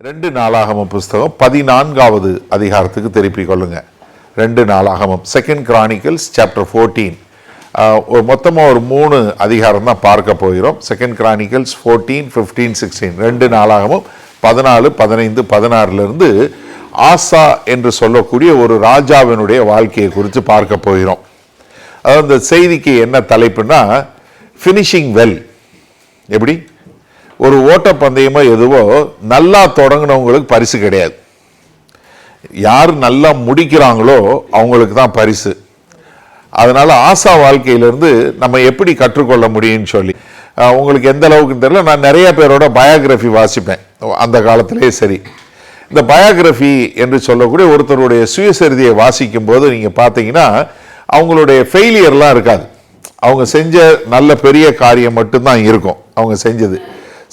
2 நாளாகமம் புஸ்தகம் 14வது அதிகாரத்துக்கு திருப்பிக் கொள்ளுங்க. 2 நாளாகமம், செகண்ட் கிரானிக்கல்ஸ் சாப்டர் 14. மொத்தமாக ஒரு 3 அதிகாரம் தான் பார்க்க போகிறோம். Second Chronicles 14, 15, 16. 2 நாளாகமும் 14, 15, 16லிருந்து ஆசா என்று சொல்லக்கூடிய ஒரு ராஜாவினுடைய வாழ்க்கையை குறித்து பார்க்க போகிறோம். அதாவது இந்த செய்திக்கு என்ன தலைப்புன்னா, ஃபினிஷிங் வெல். எப்படி ஒரு ஓட்டப்பந்தயமோ எதுவோ நல்லா தொடங்கினவங்களுக்கு பரிசு கிடையாது. யார் நல்லா முடிக்கிறாங்களோ அவங்களுக்கு தான் பரிசு. அதனால ஆசா வாழ்க்கையிலிருந்து நம்ம எப்படி கற்றுக்கொள்ள முடியும்னு சொல்லி உங்களுக்கு எந்த அளவுக்கு தெரியல. நான் நிறைய பேரோட பயோகிராஃபி வாசிப்பேன் அந்த காலத்திலே. சரி, இந்த பயோகிராஃபி என்று சொல்லக்கூடிய ஒருத்தருடைய சுயசரிதையை வாசிக்கும் போது நீங்கள் பார்த்தீங்கன்னா அவங்களுடைய ஃபெயிலியர்லாம் இருக்காது. அவங்க செஞ்ச நல்ல பெரிய காரியம் மட்டும்தான் இருக்கும் அவங்க செஞ்சது.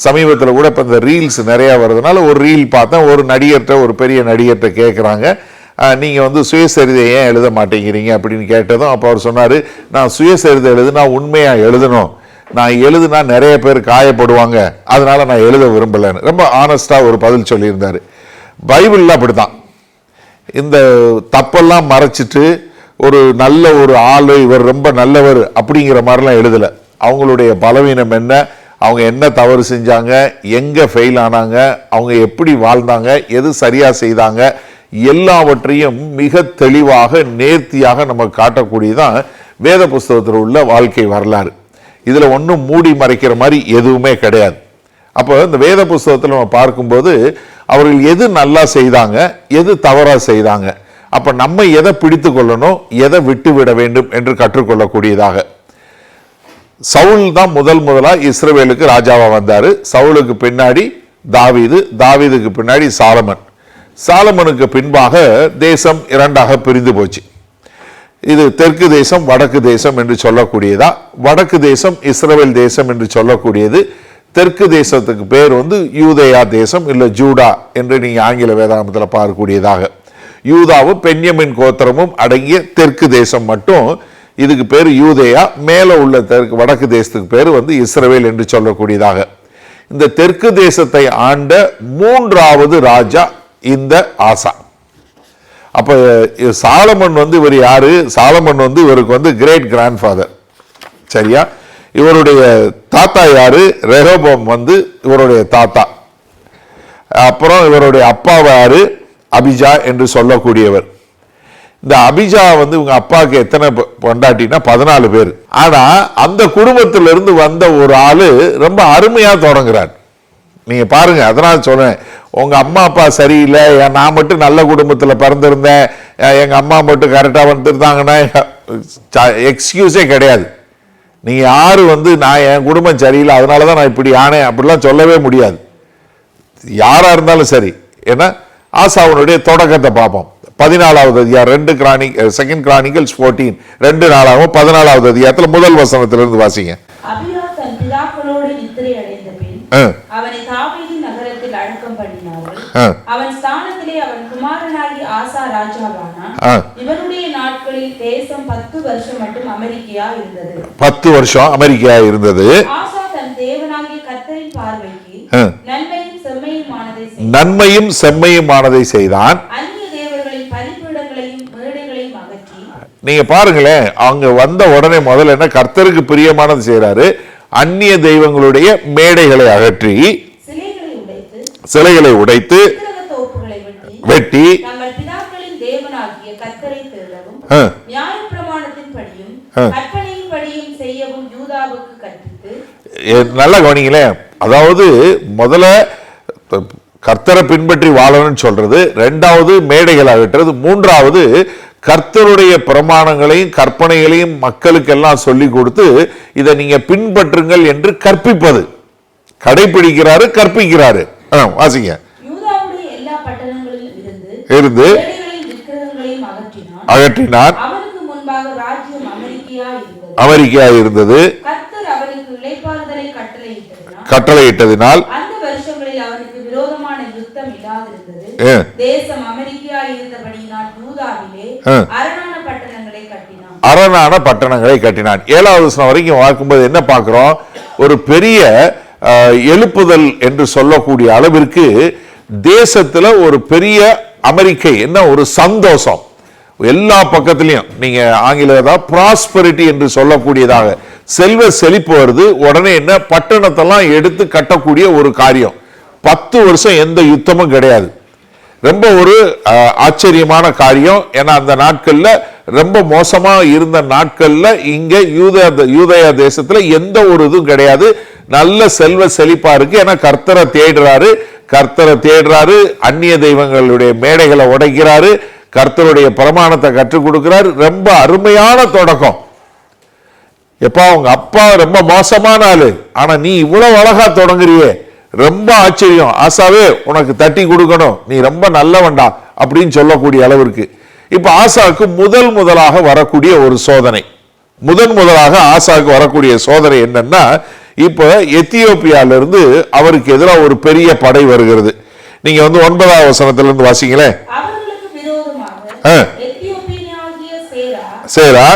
சமீபத்தில் கூட இப்போ இந்த ரீல்ஸ் நிறையா வருதுனால ஒரு ரீல் பார்த்தேன். ஒரு நடிகர்கிட்ட, ஒரு பெரிய நடிகர்கிட்ட கேட்குறாங்க, நீங்கள் சுயசரிதை ஏன் எழுத மாட்டேங்கிறீங்க அப்படின்னு கேட்டதும் அப்போ அவர் சொன்னார், நான் சுயசரிதை எழுதுனா உண்மையாக எழுதணும், நான் எழுதுனா நிறைய பேர் காயப்படுவாங்க, அதனால் நான் எழுத விரும்பலைன்னு ரொம்ப ஆனஸ்டாக ஒரு பதில் சொல்லியிருந்தார். பைபிளில் அப்படி தான் இந்த தப்பெல்லாம் மறைச்சிட்டு ஒரு நல்ல ஒரு ஆள், இவர் ரொம்ப நல்லவர் அப்படிங்கிற மாதிரிலாம் எழுதலை. அவங்களுடைய பலவீனம் என்ன, அவங்க என்ன தவறு செஞ்சாங்க, எங்கே ஃபெயில் ஆனாங்க, அவங்க எப்படி வாழ்ந்தாங்க, எது சரியாக செய்தாங்க, எல்லாவற்றையும் மிக தெளிவாக நேர்த்தியாக நமக்கு காட்டக்கூடியதான் வேத புஸ்தகத்தில் உள்ள வாழ்க்கை வரலாறு. இதில் ஒன்றும் மூடி மறைக்கிற மாதிரி எதுவுமே கிடையாது. அப்போ இந்த வேத புஸ்தகத்தில் நம்ம பார்க்கும்போது அவர்கள் எது நல்லா செய்தாங்க, எது தவறாக செய்தாங்க, அப்போ நம்ம எதை பிடித்து கொள்ளணும், எதை விட்டு விட வேண்டும் என்று கற்றுக்கொள்ளக்கூடியதாக. சவுல் தான் முதலாக இஸ்ரவேலுக்கு ராஜாவா வந்தாரு. சவுலுக்கு பின்னாடி தாவீது, தாவீதுக்கு பின்னாடி சாலமன், சாலமனுக்கு பின்பாக தேசம் 2ஆக பிரிந்து போச்சு. இது தெற்கு தேசம், வடக்கு தேசம் என்று சொல்லக்கூடியதா. வடக்கு தேசம் இஸ்ரவேல் தேசம் என்று சொல்லக்கூடியது. தெற்கு தேசத்துக்கு பேர் யூதேயா தேசம் இல்லை ஜூடா என்று நீங்க ஆங்கில வேதாகமத்தில் பார்க்கக்கூடியதாக. யூதாவும் பென்யமின் கோத்திரமும் அடங்கிய தெற்கு தேசம் மட்டும் இதுக்கு பேர் யூதேயா. மேலே உள்ள தெற்கு வடக்கு தேசத்துக்கு பேர் இஸ்ரவேல் என்று சொல்லக்கூடியதாக. இந்த தெற்கு தேசத்தை ஆண்ட 3வது ராஜா இந்த ஆசா. அப்ப சாலமன் இவர் யாரு? சாலமன் இவருக்கு கிரேட் கிராண்ட் ஃபாதர். சரியா? இவருடைய தாத்தா யாரு? ரெஹோபோம் இவருடைய தாத்தா. அப்புறம் இவருடைய அப்பா யாரு? அபிஜா என்று சொல்லக்கூடியவர். இந்த அபிஜா இவங்க அப்பாவுக்கு எத்தனை பொண்டாட்டினா 14 பேர். ஆனா அந்த குடும்பத்திலிருந்து வந்த ஒரு ஆளு ரொம்ப அருமையா தொடங்குறார். நீங்க பாருங்க, அதனால சொல்றேன், உங்க அம்மா அப்பா சரியில்லை, நான் மட்டும் நல்ல குடும்பத்துல பிறந்திருந்தேன், எங்க அம்மா மட்டும் கரெக்டா வந்துருந்தாங்கன்னா எக்ஸ்கியூஸே கிடையாது. நீங்க யாரு நான் என் குடும்பம் சரியில்லை அதனாலதான் நான் இப்படி ஆனேன் அப்படிலாம் சொல்லவே முடியாது, யாரா இருந்தாலும் சரி. ஏன்னா ஆசாவுடைய தொடக்கத்தை பார்ப்போம். 14வது அதிகாரம், செகண்ட் கிரானிக்கல்ஸ் 14, 2 நாளாகவும் 14வது அதிகாரத்தில் முதல் வசனத்திலிருந்து வாசிங்க. அபியா தன் பிதாக்களோடு நித்திரை அடைந்த பின் அவனை தாவீதின் நகரத்தில் அடக்கம் பண்ணினார்கள். அவன் ஸ்தானத்திலே அவன் குமாரனாகி ஆசா ராஜாவானான். இவனுடைய நாட்களில் தேசம் 10 வருஷம் மட்டும் அமெரிக்கையா இருந்தது. 10 வருஷம் அமெரிக்கையா இருந்தது. ஆசா தன் தேவனாகிய கர்த்தரின் பார்வைக்கு நன்மையும் செம்மையுமானதை செய்தான். நீங்க பாருங்களேன், அவங்க வந்த உடனே முதல்ல என்ன, கர்த்தருக்கு பிரியமானது செய்யறாரு. அந்நிய தெய்வங்களுடைய மேடைகளை அகற்றி, சிலைகளை உடைத்து, வெட்டி, நல்லா கவனிங்களேன். அதாவது முதல்ல கர்த்தரை பின்பற்றி வாழணும்னு சொல்றது, 2வது மேடைகள் அகற்றுறது, 3வது கர்த்தருடைய பிரமாணங்களையும் கற்பனைகளையும் மக்களுக்கெல்லாம் சொல்லி கொடுத்து இதை நீங்க பின்பற்றுங்கள் என்று கற்பிப்பது. கடைபிடிக்கிறாரு, கற்பிக்கிறாரு. வாசிங்க. இருந்து அகற்றினார். அமெரிக்கா இருந்தது. கட்டளையிட்டதினால் அரணான பட்டணங்களை கட்டினான். 7வது வசனம் வரைக்கும் பார்க்கும்போது என்ன பார்க்கிறோம்? ஒரு பெரிய எழுப்புதல் என்று சொல்லக்கூடிய அளவிற்கு தேசத்துல ஒரு பெரிய அமெரிக்கை என்ன ஒரு சந்தோஷம், எல்லா பக்கத்திலையும் நீங்க ஆங்கில ப்ராஸ்பரிட்டி என்று சொல்லக்கூடியதாக செல்வ செழிப்பு வருது. உடனே என்ன பட்டணத்தெல்லாம் எடுத்து கட்டக்கூடிய ஒரு காரியம். 10 வருஷம் எந்த யுத்தமும் கிடையாது. ரொம்ப ஒரு ஆச்சரியமான காரியம். ஏன்னா அந்த நாட்கள்ல ரொம்ப மோசமா இருந்த நாட்கள்ல இங்க யூதேயா தேசத்துல எந்த ஒரு இதுவும் கிடையாது. நல்ல செல்வ செழிப்பா இருக்கு. ஏன்னா கர்த்தரை தேடுறாரு, அந்நிய தெய்வங்களுடைய மேடைகளை உடைக்கிறாரு, கர்த்தருடைய பிரமாணத்தை கற்றுக் கொடுக்கிறாரு. ரொம்ப அருமையான தொடக்கம். எப்பா உங்க அப்பா ரொம்ப மோசமான ஆளு, ஆனா நீ இவ்வளவு அழகா தொடங்குறியே, ரொம்ப ஆச்சரியம். ஆசாவே உனக்கு தட்டி கொடுக்கணும், நீ ரொம்ப நல்லவன்டா அப்படின்னு சொல்லக்கூடிய அளவிற்கு. இப்ப ஆசாவுக்கு முதலாக வரக்கூடிய ஒரு சோதனை, முதலாக ஆசாவுக்கு வரக்கூடிய சோதனை என்னன்னா, இப்ப எத்தியோப்பியால இருந்து அவருக்கு எதிராக ஒரு பெரிய படை வருகிறது. நீங்க 9வது வசனத்திலிருந்து வாசிங்களேன். அவர்களுக்கு விரோதமாக எத்தியோப்பியனாகிய சேரா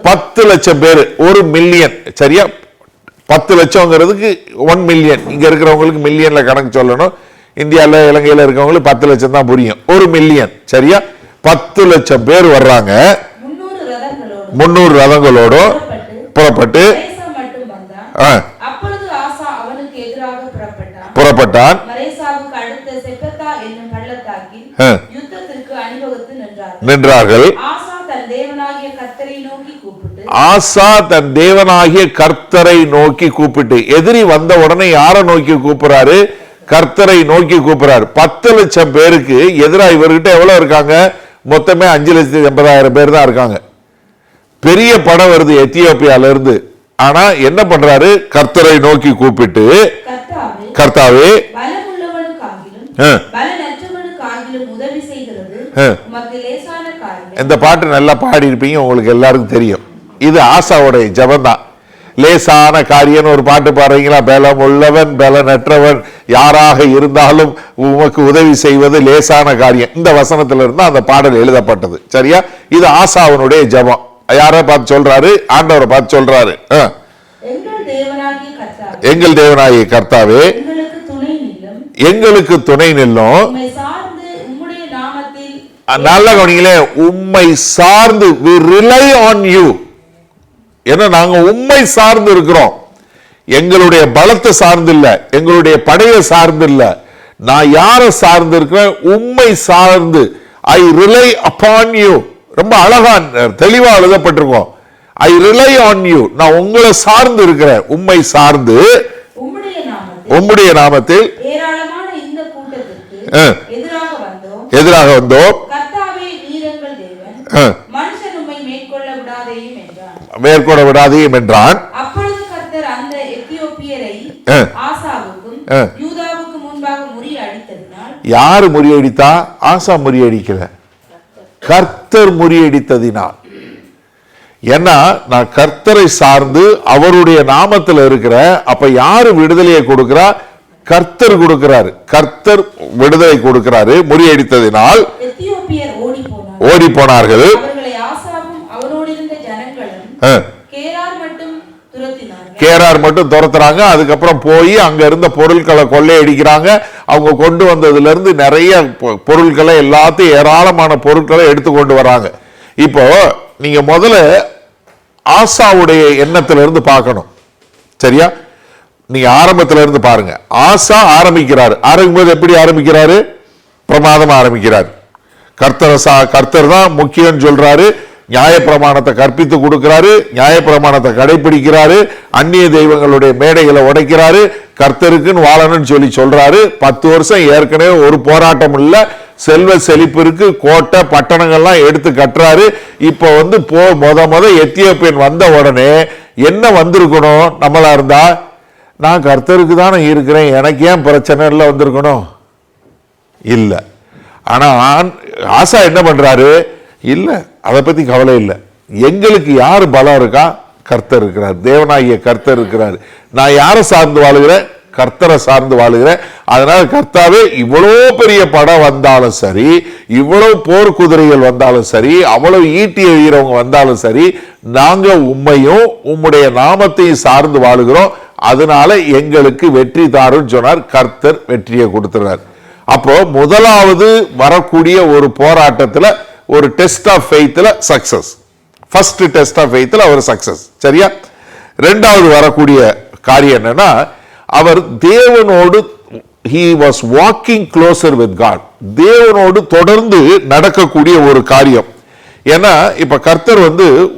10 லட்சம் பேர், 1 மில்லியன், சரியா? 10 லட்சம்ங்கிறதுக்கு 1 மில்லியன். இங்க இருக்கிறவங்களுக்கு மில்லியன்ல கணக்கு சொல்லணும். இந்தியாவில் இலங்கையில் இருக்கவங்களுக்கு 10 லட்சம் தான் புரியும். 1 மில்லியன், சரியா? 10 லட்சம் பேர் வர்றாங்க. 300 ரதங்களோட புறப்பட்டு புறப்பட்டான். நின்றார்கள். ஆசா தன் தேவனாகிய கர்த்தரை நோக்கி கூப்பிட்டு, எதிரி வந்த உடனே யாரை நோக்கி கூப்பிடுறாரு? கர்த்தரை நோக்கி கூப்பிடுறாரு. 10 லட்சம் பேருக்கு எதிராக இவர்கிட்ட எவ்வளவு இருக்காங்க? மொத்தமே 5,80,000 பேர் தான் இருக்காங்க. பெரிய படம் வருது எத்தியோப்பியால இருந்து. ஆனா என்ன பண்றாரு? கர்த்தரை நோக்கி கூப்பிட்டு, கர்த்தாவே இந்த பாட்டு நல்லா பாடி இருப்பீங்க, உங்களுக்கு எல்லாருக்கும் தெரியும். இது ஆசாவுடைய ஜபம் தான். லேசான காரியம்னு ஒரு பாட்டு பாடுறீங்களா? பலம் உள்ளவன் பலனற்றவன் யாராக இருந்தாலும் உமக்கு உதவி செய்வது லேசான காரியம். இந்த வசனத்துல இருந்து அந்த பாடல் எழுதப்பட்டது, சரியா? இது ஆசாவனுடைய ஜபம். யார பார்த்து சொல்றாரு? ஆண்டவரை பார்த்து சொல்றாரு. எங்கள் தேவனாகிய கர்த்தாவே எங்களுக்கு துணை நில்லும். நல்ல கவனிங்களே, உம்மை சார்ந்து, we rely on you. ஏன்னா நாங்க உம்மை சார்ந்து இருக்கிறோம். எங்களுடைய பலத்தை சார்ந்து இல்ல, எங்களுடைய படையை சார்ந்து இல்ல. நான் யாரை சார்ந்து இருக்கிறேன்? உம்மை சார்ந்து. I rely upon you. ரொம்ப அழகா தெளிவா எழுதப்பட்டிருக்கோம். I rely on you. நான் உங்களை சார்ந்து இருக்கிறேன், உம்மை சார்ந்து. உம்முடைய நாமத்தில் ஏராளமான இந்த கூட்டத்திற்கு எதிராக வந்தோம். மேற்கொள்ள விடாதையும் என்றான். அப்பொழுது கர்த்தர் அந்த எத்தியோப்பியரை ஆசாவுக்கும் யூதாவுக்கும் முன்பாக முறியடித்ததினால். யாரு முறியடித்தா? ஆசா முறியடிக்கல, கர்த்தர் முறியடித்ததினால். ஏன்னா நான் கர்த்தரை சார்ந்து அவருடைய நாமத்தில் இருக்கிற. அப்ப யாரு விடுதலையை கொடுக்கிறா? கர்த்தர் கொடுக்கிறாரு. கர்த்தர் விடுதலை கொடுக்கிறாரு. முறியடித்ததினால் ஓடி போனார்கள். கேரார் மட்டும் துரத்துறாங்க. அதுக்கப்புறம் போய் அங்க இருந்த பொருட்களை கொள்ளையடிக்கிறாங்க. அவங்க கொண்டு வந்ததுல இருந்து நிறைய பொருட்களை, எல்லாத்தையும் ஏராளமான பொருட்களை எடுத்து கொண்டு வராங்க. இப்போ நீங்க முதல்ல ஆசாவுடைய எண்ணத்திலிருந்து பார்க்கணும், சரியா? நீங்க ஆரம்பத்தில இருந்து பாருங்க. ஆசா ஆரம்பிக்கும்போது எப்படி ஆரம்பிக்கிறாரு? பிரமாதமா ஆரம்பிக்கிறார். கர்த்தர் தான் முக்கியம் சொல்றாரு. நியாயப்பிரமாணத்தை கற்பித்து கொடுக்கிறாரு, நியாயப்பிரமாணத்தை கடைபிடிக்கிறாரு, அந்நிய தெய்வங்களுடைய மேடைகளை உடைக்கிறாரு, கர்த்தருக்குன்னு வாழணும்னு சொல்றாரு. 10 வருஷம் ஏற்கனவே ஒரு போராட்டம் இல்ல, செல்வ செழிப்பிற்கு கோட்டை பட்டணங்கள்லாம் எடுத்து கட்டுறாரு. இப்ப முத எத்தியோப்பியன் வந்த உடனே என்ன வந்திருக்கணும்? நம்மளா இருந்தா, நான் கர்த்தருக்கு தானே இருக்கிறேன், எனக்கு ஏன் பிரச்சனை இல்லை வந்திருக்கணும்? இல்ல. ஆனா ஆசா என்ன பண்றாரு? இல்ல, அதை பத்தி கவலை இல்லை. எங்களுக்கு யாரு பலம் இருக்கா? கர்த்தர் இருக்கிறார், தேவனாகிய கர்த்தர் இருக்கிறார். நான் யாரை சார்ந்து வாழுகிறேன்? கர்த்தரை சார்ந்து வாழுகிறேன். அதனால கர்த்தாவே, இவ்வளவு பெரிய படம் வந்தாலும் சரி, இவ்வளவு போர் குதிரைகள் வந்தாலும் சரி, அவ்வளவு ஈட்டி எறிகிறவங்க வந்தாலும் சரி, நாங்க உம்மையும் உம்முடைய நாமத்தையும் சார்ந்து வாழுகிறோம். அதனால எங்களுக்கு வெற்றி தாருன்னு சொன்னார். கர்த்தர் வெற்றியை கொடுத்துறார். அப்போ முதலாவது வரக்கூடிய ஒரு போராட்டத்துல ஒரு டெஸ்ட் ஆஃப் ஃபெய்த்ல சக்சஸ். ஃபர்ஸ்ட் டெஸ்ட் ஆஃப் ஃபெய்த்ல அவர் சக்சஸ். சரியா? ரெண்டாவது வரக்கூடிய காரியம் என்னன்னா, அவர் தேவனோடு he was walking closer with God. தேவனோடு தொடர்ந்து நடக்கக்கூடிய ஒரு காரியம். ஏன்னா இப்ப கர்த்தர்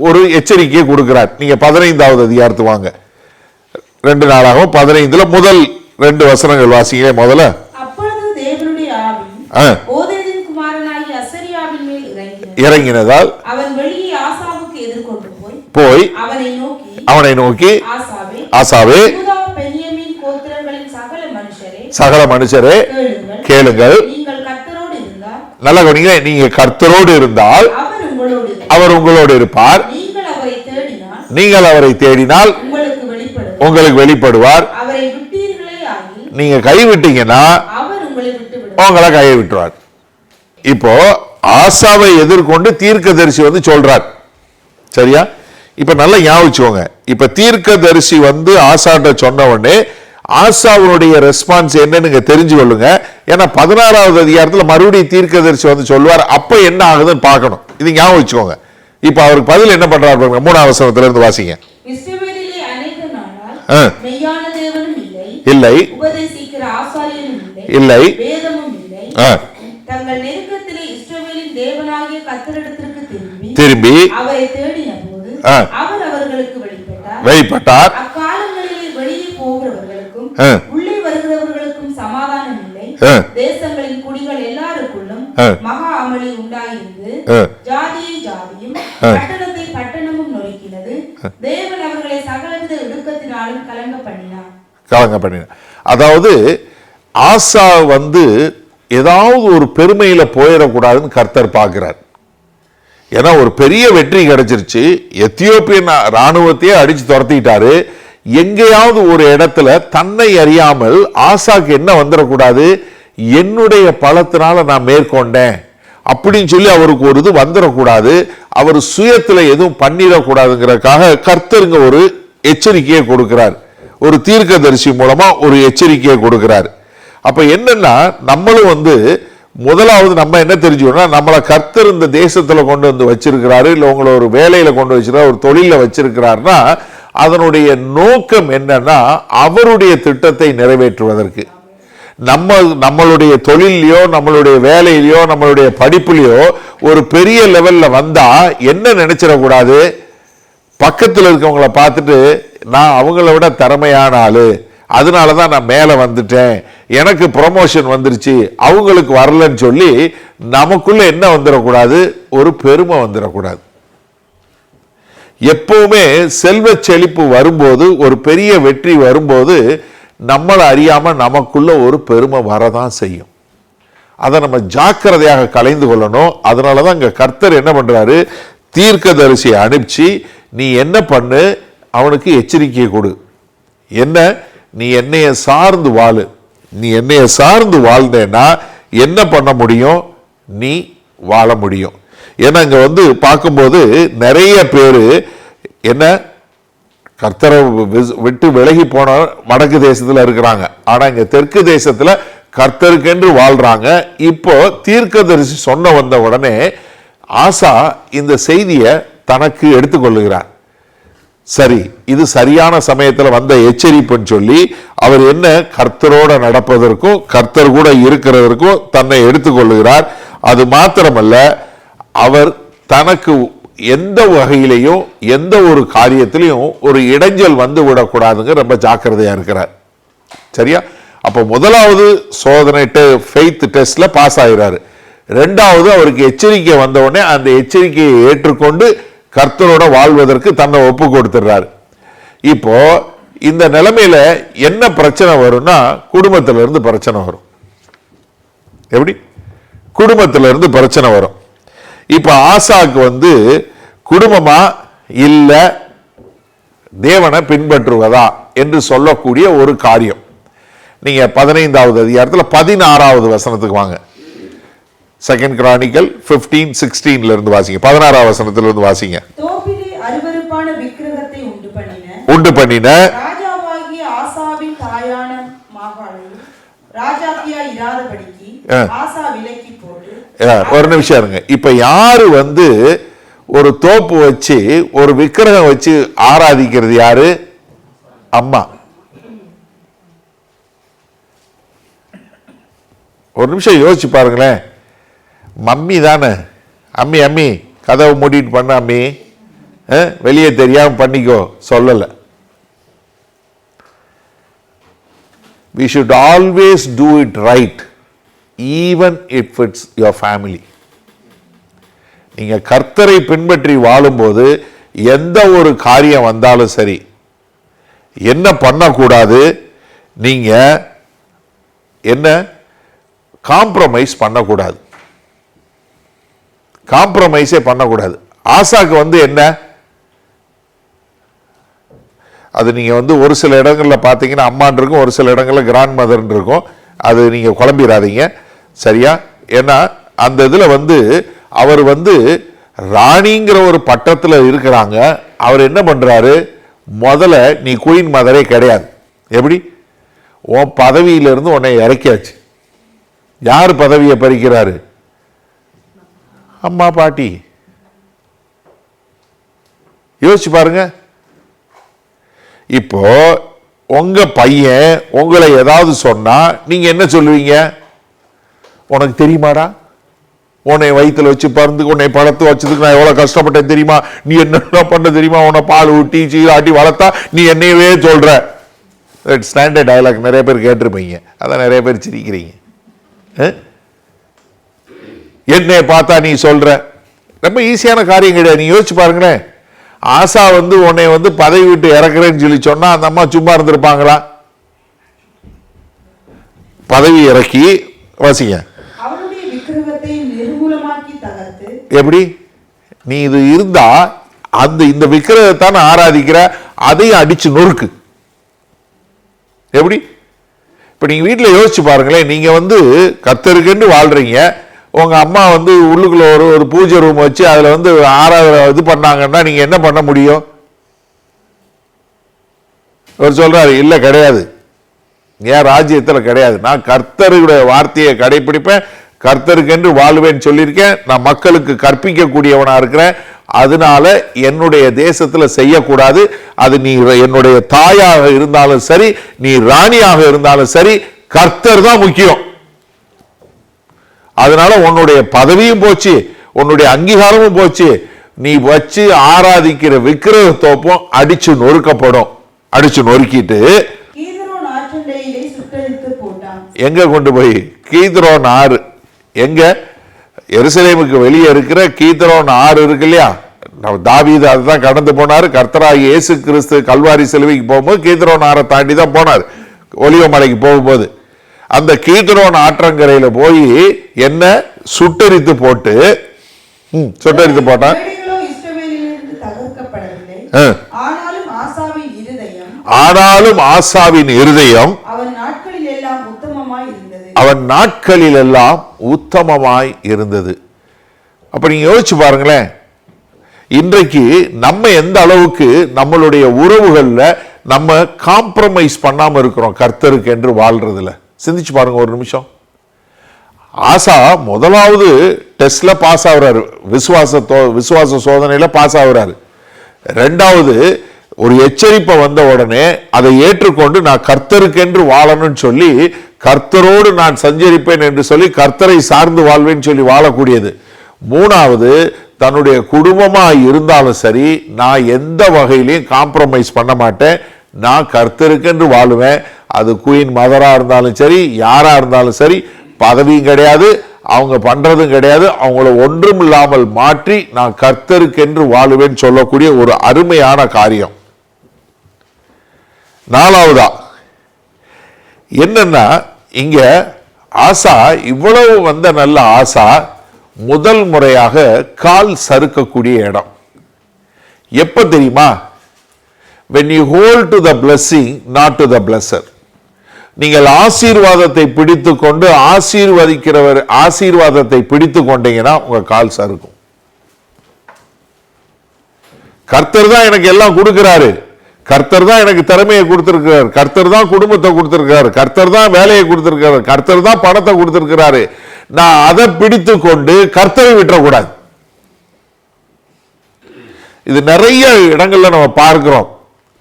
ஒரு எச்சரிக்கையை கொடுக்கிறார். நீங்க 15வது அதிகாரத்து வாங்க. 2 நாளாகவும் 15ல முதல் 2 வசனங்கள் வாசிங்க முதல்ல. அப்பொழுது தேவனுடைய ஆவி ஓதேதின் குமாரனாகிய அசரியாவின் மேல் இறங்கினதால் அவன் வெளியே ஆசாவுக்கு எதிர்கொண்டு போய் அவனை நோக்கி ஆசாவே பென்யமீன் கோத்திரங்களின் சகல மனுஷரே கேளுங்கள். நல்ல கவனிங்க. நீங்க கர்த்தரோடு இருந்தால் அவர் உங்களோடு இருப்பார். நீங்கள் அவரை தேடினால் உங்களுக்கு வெளிப்படுவார். நீங்க கைவிட்டீங்கன்னா உங்களை கையை விட்டுவார். இப்போ ஆசாவை எதிர்கொண்டு தீர்க்கதரிசி சொல்றார். சரியா? இப்ப நல்லா ஞாபகம். இப்ப தீர்க்கதரிசி ஆசாட்ட சொன்ன உடனே ஆசாவுடைய ரெஸ்பான்ஸ் என்னன்னு தெரிஞ்சு கொள்ளுங்க. ஏன்னா 16வது அதிகாரத்துல மறுபடியும் தீர்க்கதரிசி சொல்லுவார். அப்ப என்ன ஆகுதுன்னு பார்க்கணும். இது ஞாபகம் வச்சுக்கோங்க. இப்ப அவருக்கு பதில் என்ன பண்றாரு பாருங்க. 3ஆம் வசனத்துல இருந்து வாசிங்க. இல்லை இல்லை தங்கள் நெருக்கத்திலே இஸ்ரவேலின் தேவனாகிய கர்த்தரிடத்திற்கு திரும்பி அவரை தேடினபோது அவர் அவர்களுக்கு வெளிப்பட்டார். அக்காலங்களிலே வெளியே போகிறவர்களுக்கும் உள்ளே வருகிறவர்களுக்கும் சமாதானம் இல்லை. தேசங்களின் குடிகள் எல்லாருக்குள்ளும் மகா அமளி உண்டாயிருந்து ஜாதியை ஜாதியும் பட்டணத்தை பட்டணமும் நொறுக்கினது. தேவன் அவர்களை சகலவித இடுக்கத்தினாலும் கலங்க பண்ணினார். அதாவது ஆசா ஏதாவது ஒரு பெருமையில போயிடக்கூடாதுன்னு கர்த்தர் பார்க்கிறார். ஏன்னா ஒரு பெரிய வெற்றி கிடைச்சிருச்சு. எத்தியோப்பியன் ராணுவத்தையே அடிச்சு துரத்திட்டாரு. எங்கேயாவது ஒரு இடத்துல தன்னை அறியாமல் ஆசாக்கு என்ன வந்துடக்கூடாது, என்னுடைய பலத்தினால நான் மேற்கொண்டேன் அப்படின்னு சொல்லி அவருக்கு ஒரு இது வந்துடக்கூடாது, அவர் சுயத்துல எதுவும் பண்ணிடக்கூடாதுங்கிறதுக்காக கர்த்தருங்க ஒரு எச்சரிக்கையை கொடுக்கிறார். ஒரு தீர்க்கதரிசி மூலமா ஒரு எச்சரிக்கையை கொடுக்கிறார். அப்ப என்னன்னா நம்மளும் முதலாவது நம்ம என்ன தெரிஞ்சுக்கணும், நம்மளை கர்த்தர் இந்த தேசத்துல கொண்டு வச்சிருக்கிறாரு, இல்ல உங்களை ஒரு வேலையில கொண்டு வச்சிருக்காரு, ஒரு தொழில வச்சிருக்கிறாருன்னா அதனுடைய நோக்கம் என்னன்னா அவருடைய திட்டத்தை நிறைவேற்றுவதற்கு. நம்மளுடைய தொழிலையோ நம்மளுடைய வேலையிலையோ நம்மளுடைய படிப்புலையோ ஒரு பெரிய லெவல்ல வந்தா என்ன நினைச்சிடக்கூடாது, பக்கத்தில் இருக்கவங்களை பார்த்துட்டு நான் அவங்கள விட திறமையான ஆளு, அதனாலதான் நான் மேல வந்துட்டேன், எனக்கு ப்ரமோஷன் வந்துருச்சு, அவங்களுக்கு வரலன்னு சொல்லி நமக்குள்ள என்ன வந்துடக்கூடாது, ஒரு பெருமை வந்துடக்கூடாது. எப்பவுமே செல்வ செழிப்பு வரும்போது, ஒரு பெரிய வெற்றி வரும்போது நம்மளை அறியாம நமக்குள்ள ஒரு பெருமை வரதான் செய்யும். அதை நம்ம ஜாக்கிரதையாக கலைந்து கொள்ளணும். அதனாலதான் இங்க கர்த்தர் என்ன பண்றாரு, தீர்க்கதரிசியை அனுப்பிச்சு நீ என்ன பண்ணு, அவனுக்கு எச்சரிக்கையை கொடு. என்ன, நீ என்னைய சார்ந்து வாழு, நீ என்னைய சார்ந்து வாழ்ந்தேன்னா என்ன பண்ண முடியும், நீ வாழ முடியும். ஏன்னா இங்க பார்க்கும்போது நிறைய பேரு என்ன கர்த்தரை விட்டு விலகி போன வடக்கு தேசத்துல இருக்கிறாங்க, ஆனா இங்க தெற்கு தேசத்துல கர்த்தருக்கென்று வாழ்றாங்க. இப்போ தீர்க்கதரிசி சொன்ன வந்த உடனே ஆசா இந்த செய்தியை தனக்கு எடுத்துக்கொள்ளுகிறார். சரி, இது சரியான சமயத்துல வந்த எச்சரிப்புன்னு சொல்லி அவர் என்ன கர்த்தரோட நடப்பதற்கும் கர்த்தர் கூட இருக்கிறதற்கும் தன்னை எடுத்துக்கொள்ளுகிறார். அது மாத்திரமல்ல, அவர் தனக்கு எந்த வகையிலையும் எந்த ஒரு காரியத்திலையும் ஒரு இடைஞ்சல் வந்து விடக்கூடாதுங்க ரொம்ப ஜாக்கிரதையா இருக்கிறார். சரியா? அப்போ முதலாவது சோதனை ஃபெய்த் டெஸ்ட்ல பாஸ் ஆகிறாரு. ரெண்டாவது அவருக்கு எச்சரிக்கை வந்த உடனே அந்த எச்சரிக்கையை ஏற்றுக்கொண்டு கர்த்தரோட வாழ்வதற்கு தன்னை ஒப்பு கொடுத்துறாரு. இப்போ இந்த நிலைமையில என்ன பிரச்சனை வரும்னா, குடும்பத்தில இருந்து பிரச்சனை வரும். எப்படி? குடும்பத்தில இருந்து பிரச்சனை வரும். இப்ப ஆசாக்கு குடும்பமா இல்ல தேவனை பின்பற்றுவதா என்று சொல்லக்கூடிய ஒரு காரியம். நீங்க 15வது அதிகாரத்தில் 16வது வசனத்துக்கு வாங்க. 2 Chronicles 15:16 இருந்து வாசிங்க. 16வது வசனத்துல இருந்து வாசிங்க. தோப்பிலே அருவருப்பான விக்கிரகத்தை உண்டு பண்ணின ராஜாவாகிய இராதபடிக்கு ஆசா விலக்கி போட்டு. ஒரு நிமிஷம் இருங்க. இப்ப யாரு ஒரு தோப்பு வச்சு ஒரு விக்கிரகம் வச்சு ஆராதிக்கிறது? யாரு? அம்மா. ஒரு நிமிஷம் யோசிச்சு பாருங்களேன். மம்மி தானே. அம்மி அம்மி கதவை மூடிட்டு பண்ண அம்மி, வெளியே தெரியாம பண்ணிக்கோ சொல்லல. We should always do it right, even if it's your family. நீங்க கர்த்தரை பின்பற்றி வாழும்போது எந்த ஒரு காரியம் வந்தாலும் சரி, என்ன பண்ணக்கூடாது? நீங்க என்ன காம்ப்ரமைஸ் பண்ணக்கூடாது. காம்ப்ரமைஸே பண்ணக்கூடாது. ஆசாக்கு என்ன, அது நீங்க ஒரு சில இடங்கள்ல பாத்தீங்கன்னா அம்மான் இருக்கும், ஒரு சில இடங்கள்ல கிராண்ட் மதர் இருக்கும். அது நீங்க குழம்பிடாதீங்க, சரியா? ஏன்னா அந்த இதுல அவர் ராணிங்கிற ஒரு பட்டத்துல இருக்கிறாங்க. அவர் என்ன பண்றாரு? முதல்ல நீ குயின் மதரே கிடையாது. எப்படி? உன் பதவியிலிருந்து உன்னை இறக்கியாச்சு. யார் பதவியை பறிக்கிறாரு? அம்மா, பாட்டி. யோசிச்சு பாருங்க. இப்போ உங்க பையன் உங்களை ஏதாவது சொன்னா நீங்க என்ன சொல்லுவீங்க? உனக்கு தெரியுமாடா, உன்னை வயிற்றுல வச்சு பறந்து உன்னை பழத்து வச்சதுக்கு நான் எவ்வளவு கஷ்டப்பட்டேன் தெரியுமா? நீ என்ன பண்ண தெரியுமா? உன்னை பால் ஊட்டி சீராட்டி வளர்த்தா நீ என்னையவே சொல்ற. ஸ்டாண்டர்ட் டயலாக் நிறைய பேர் கேட்டிருப்பீங்க. அதான் நிறைய பேர் சிரிக்கிறீங்க. என்னை பார்த்தா நீ சொல்ற. ரொம்ப ஈஸியான காரியம் கிடையாது. நீ யோசிச்சு பாருங்களேன். ஆசா உன்னை பதவி விட்டு இறக்குறேன்னு சொல்லி சொன்னா அந்த அம்மா சும்மா இருந்திருப்பாங்களா? பதவி இறக்கி வாசிங்க. எப்படி? நீ இது இருந்தா இந்த விக்கிரகத்தான் ஆராதிக்கிற, அதையும் அடிச்சு நொறுக்கு. எப்படி? இப்ப நீங்க வீட்டுல யோசிச்சு பாருங்களேன். நீங்க கர்த்தருக்கென்று வாழ்றீங்க. உங்க அம்மா உள்ளுக்குள்ள ஒரு பூஜை ரூம் வச்சு அதுல ஆராதனை இது பண்ணாங்கன்னா நீங்க என்ன பண்ண முடியும்? அவர் சொல்றாரு, இல்ல கிடையாது, என் ராஜ்யத்துல கிடையாது. நான் கர்த்தருடைய வார்த்தையை கடைபிடிப்பேன், கர்த்தருக்கென்று வாழ்வேன்னு சொல்லியிருக்கேன். நான் மக்களுக்கு கற்பிக்க கூடியவனா இருக்கிறேன். அதனால என்னுடைய தேசத்துல செய்யக்கூடாது. அது நீ என்னுடைய தாயாக இருந்தாலும் சரி, நீ ராணியாக இருந்தாலும் சரி, கர்த்தர் தான் முக்கியம். அதனால உன்னுடைய பதவியும் போச்சு, உன்னுடைய அங்கீகாரமும் போச்சு. நீ வச்சு ஆராதிக்கிற விக்கிரக தோப்பும் அடிச்சு நொறுக்கப்படும். அடிச்சு நொறுக்கிட்டு எங்க கொண்டு போய்? கீத்ரோன் ஆறு. எங்க? எருசலேமுக்கு வெளியே இருக்கிற கீத்ரோன் ஆறு இருக்கு இல்லையா? தாவீது அதுதான் கடந்து போனாரு. கர்த்தராகிய இயேசு கிறிஸ்து கல்வாரி சிலுவைக்கு போகும்போது கீத்ரோன் ஆறை தாண்டி தான் போனார். ஒலிவ மலைக்கு போகும்போது அந்த கீத்ரோன் ஆற்றங்கரையில போய் என்ன சுட்டரித்து போட்டு சுட்டரித்து போட்டான். ஆனாலும் ஆசாவின் இருதயம் அவன் நாட்களில் எல்லாம் உத்தமமாய் இருந்தது. அப்ப நீங்க யோசிச்சு பாருங்களேன். இன்றைக்கு நம்ம எந்த அளவுக்கு நம்மளுடைய உறவுகள்ல நம்ம காம்ப்ரமைஸ் பண்ணாம இருக்கிறோம் கர்த்தருக்கு என்று வாழ்றதுல. சிந்திச்சு பாருங்க ஒரு நிமிஷம். ஆசா முதலாவது டெஸ்ட்ல பாஸ் ஆகுறாரு, விசுவாச சோதனையில பாஸ் ஆகுறாரு. ரெண்டாவது ஒரு எச்சரிப்பை வந்த உடனே அதை ஏற்றுக்கொண்டு நான் கர்த்தருக்கென்று வாழணும்னு சொல்லி, கர்த்தரோடு நான் சஞ்சரிப்பேன் என்று சொல்லி கர்த்தரை சார்ந்து வாழ்வேன்னு சொல்லி வாழக்கூடியது. மூணாவது தன்னுடைய குடும்பமா இருந்தாலும் சரி, நான் எந்த வகையிலையும் காம்ப்ரமைஸ் பண்ண மாட்டேன், நான் கர்த்தருக்கென்று வாழுவேன். அது குயின் மதரா இருந்தாலும் சரி, யாரா இருந்தாலும் சரி, பதவியும் கிடையாது, அவங்க பண்றதும் கிடையாது, அவங்கள ஒன்றும் இல்லாமல் மாற்றி நான் கர்த்தருக்கென்று வாழுவேன் சொல்லக்கூடிய ஒரு அருமையான காரியம். நாலாவதா என்னன்னா, இங்க ஆசா இவ்வளவு வந்த நல்ல ஆசா முதல் முறையாக கால் சறுக்கக்கூடிய இடம் எப்ப தெரியுமா? when you hold to the blessing, not to the blesser. நீங்கள் ஆசீர்வாதத்தை பிடித்து கொண்டு ஆசீர்வதிக்கிறவர் ஆசீர்வாதத்தை பிடித்து கொண்டீங்கன்னா உங்க கால் சறுக்கும். கர்த்தர் தான் எனக்கு எல்லாம் கொடுக்கிறாரு, கர்த்தர் தான் எனக்கு திறமையை கொடுத்திருக்கிறார், கர்த்தர் தான் குடும்பத்தை கொடுத்திருக்கிறார், கர்த்தர் தான் வேலையை கொடுத்திருக்கிறார், கர்த்தர் தான் பணத்தை கொடுத்திருக்கிறாரு. நான் அதை பிடித்து கொண்டு கர்த்தரை விட்டுறக்கூடாது. இது நிறைய இடங்கள்ல நம்ம பார்க்கிறோம்.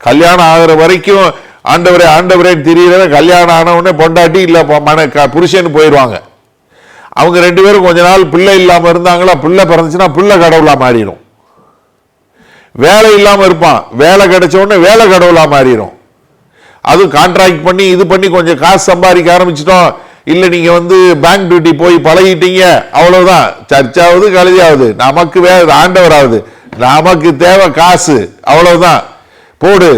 கல்யாணம் ஆகிற வரைக்கும் ஆண்டவரே ஆண்டவரே தெரியல, கல்யாணம் ஆன உடனே பொண்டாட்டி இல்ல புருஷன் போயிடுவாங்க. அவங்க ரெண்டு பேரும் கொஞ்ச நாள் பிள்ளை இல்லாம இருந்தாங்களா, பிள்ளை பிறந்துச்சுன்னா பிள்ளை கடவுளா மாறிடும். வேலை இல்லாம இருப்பான், வேலை கிடைச்ச உடனே வேலை கடவுளா மாறிடும். அது கான்ட்ராக்ட் பண்ணி இது பண்ணி கொஞ்சம் காசு சம்பாதிக்க ஆரம்பிச்சிட்டோம். இல்ல நீங்க பேங்க் டியூட்டி போய் பழகிட்டீங்க, அவ்வளவுதான். சர்ச்சாவது கழுதியாவது நமக்கு ஆண்டவராவது, நமக்கு தேவை காசு, அவ்வளவுதான். போடு,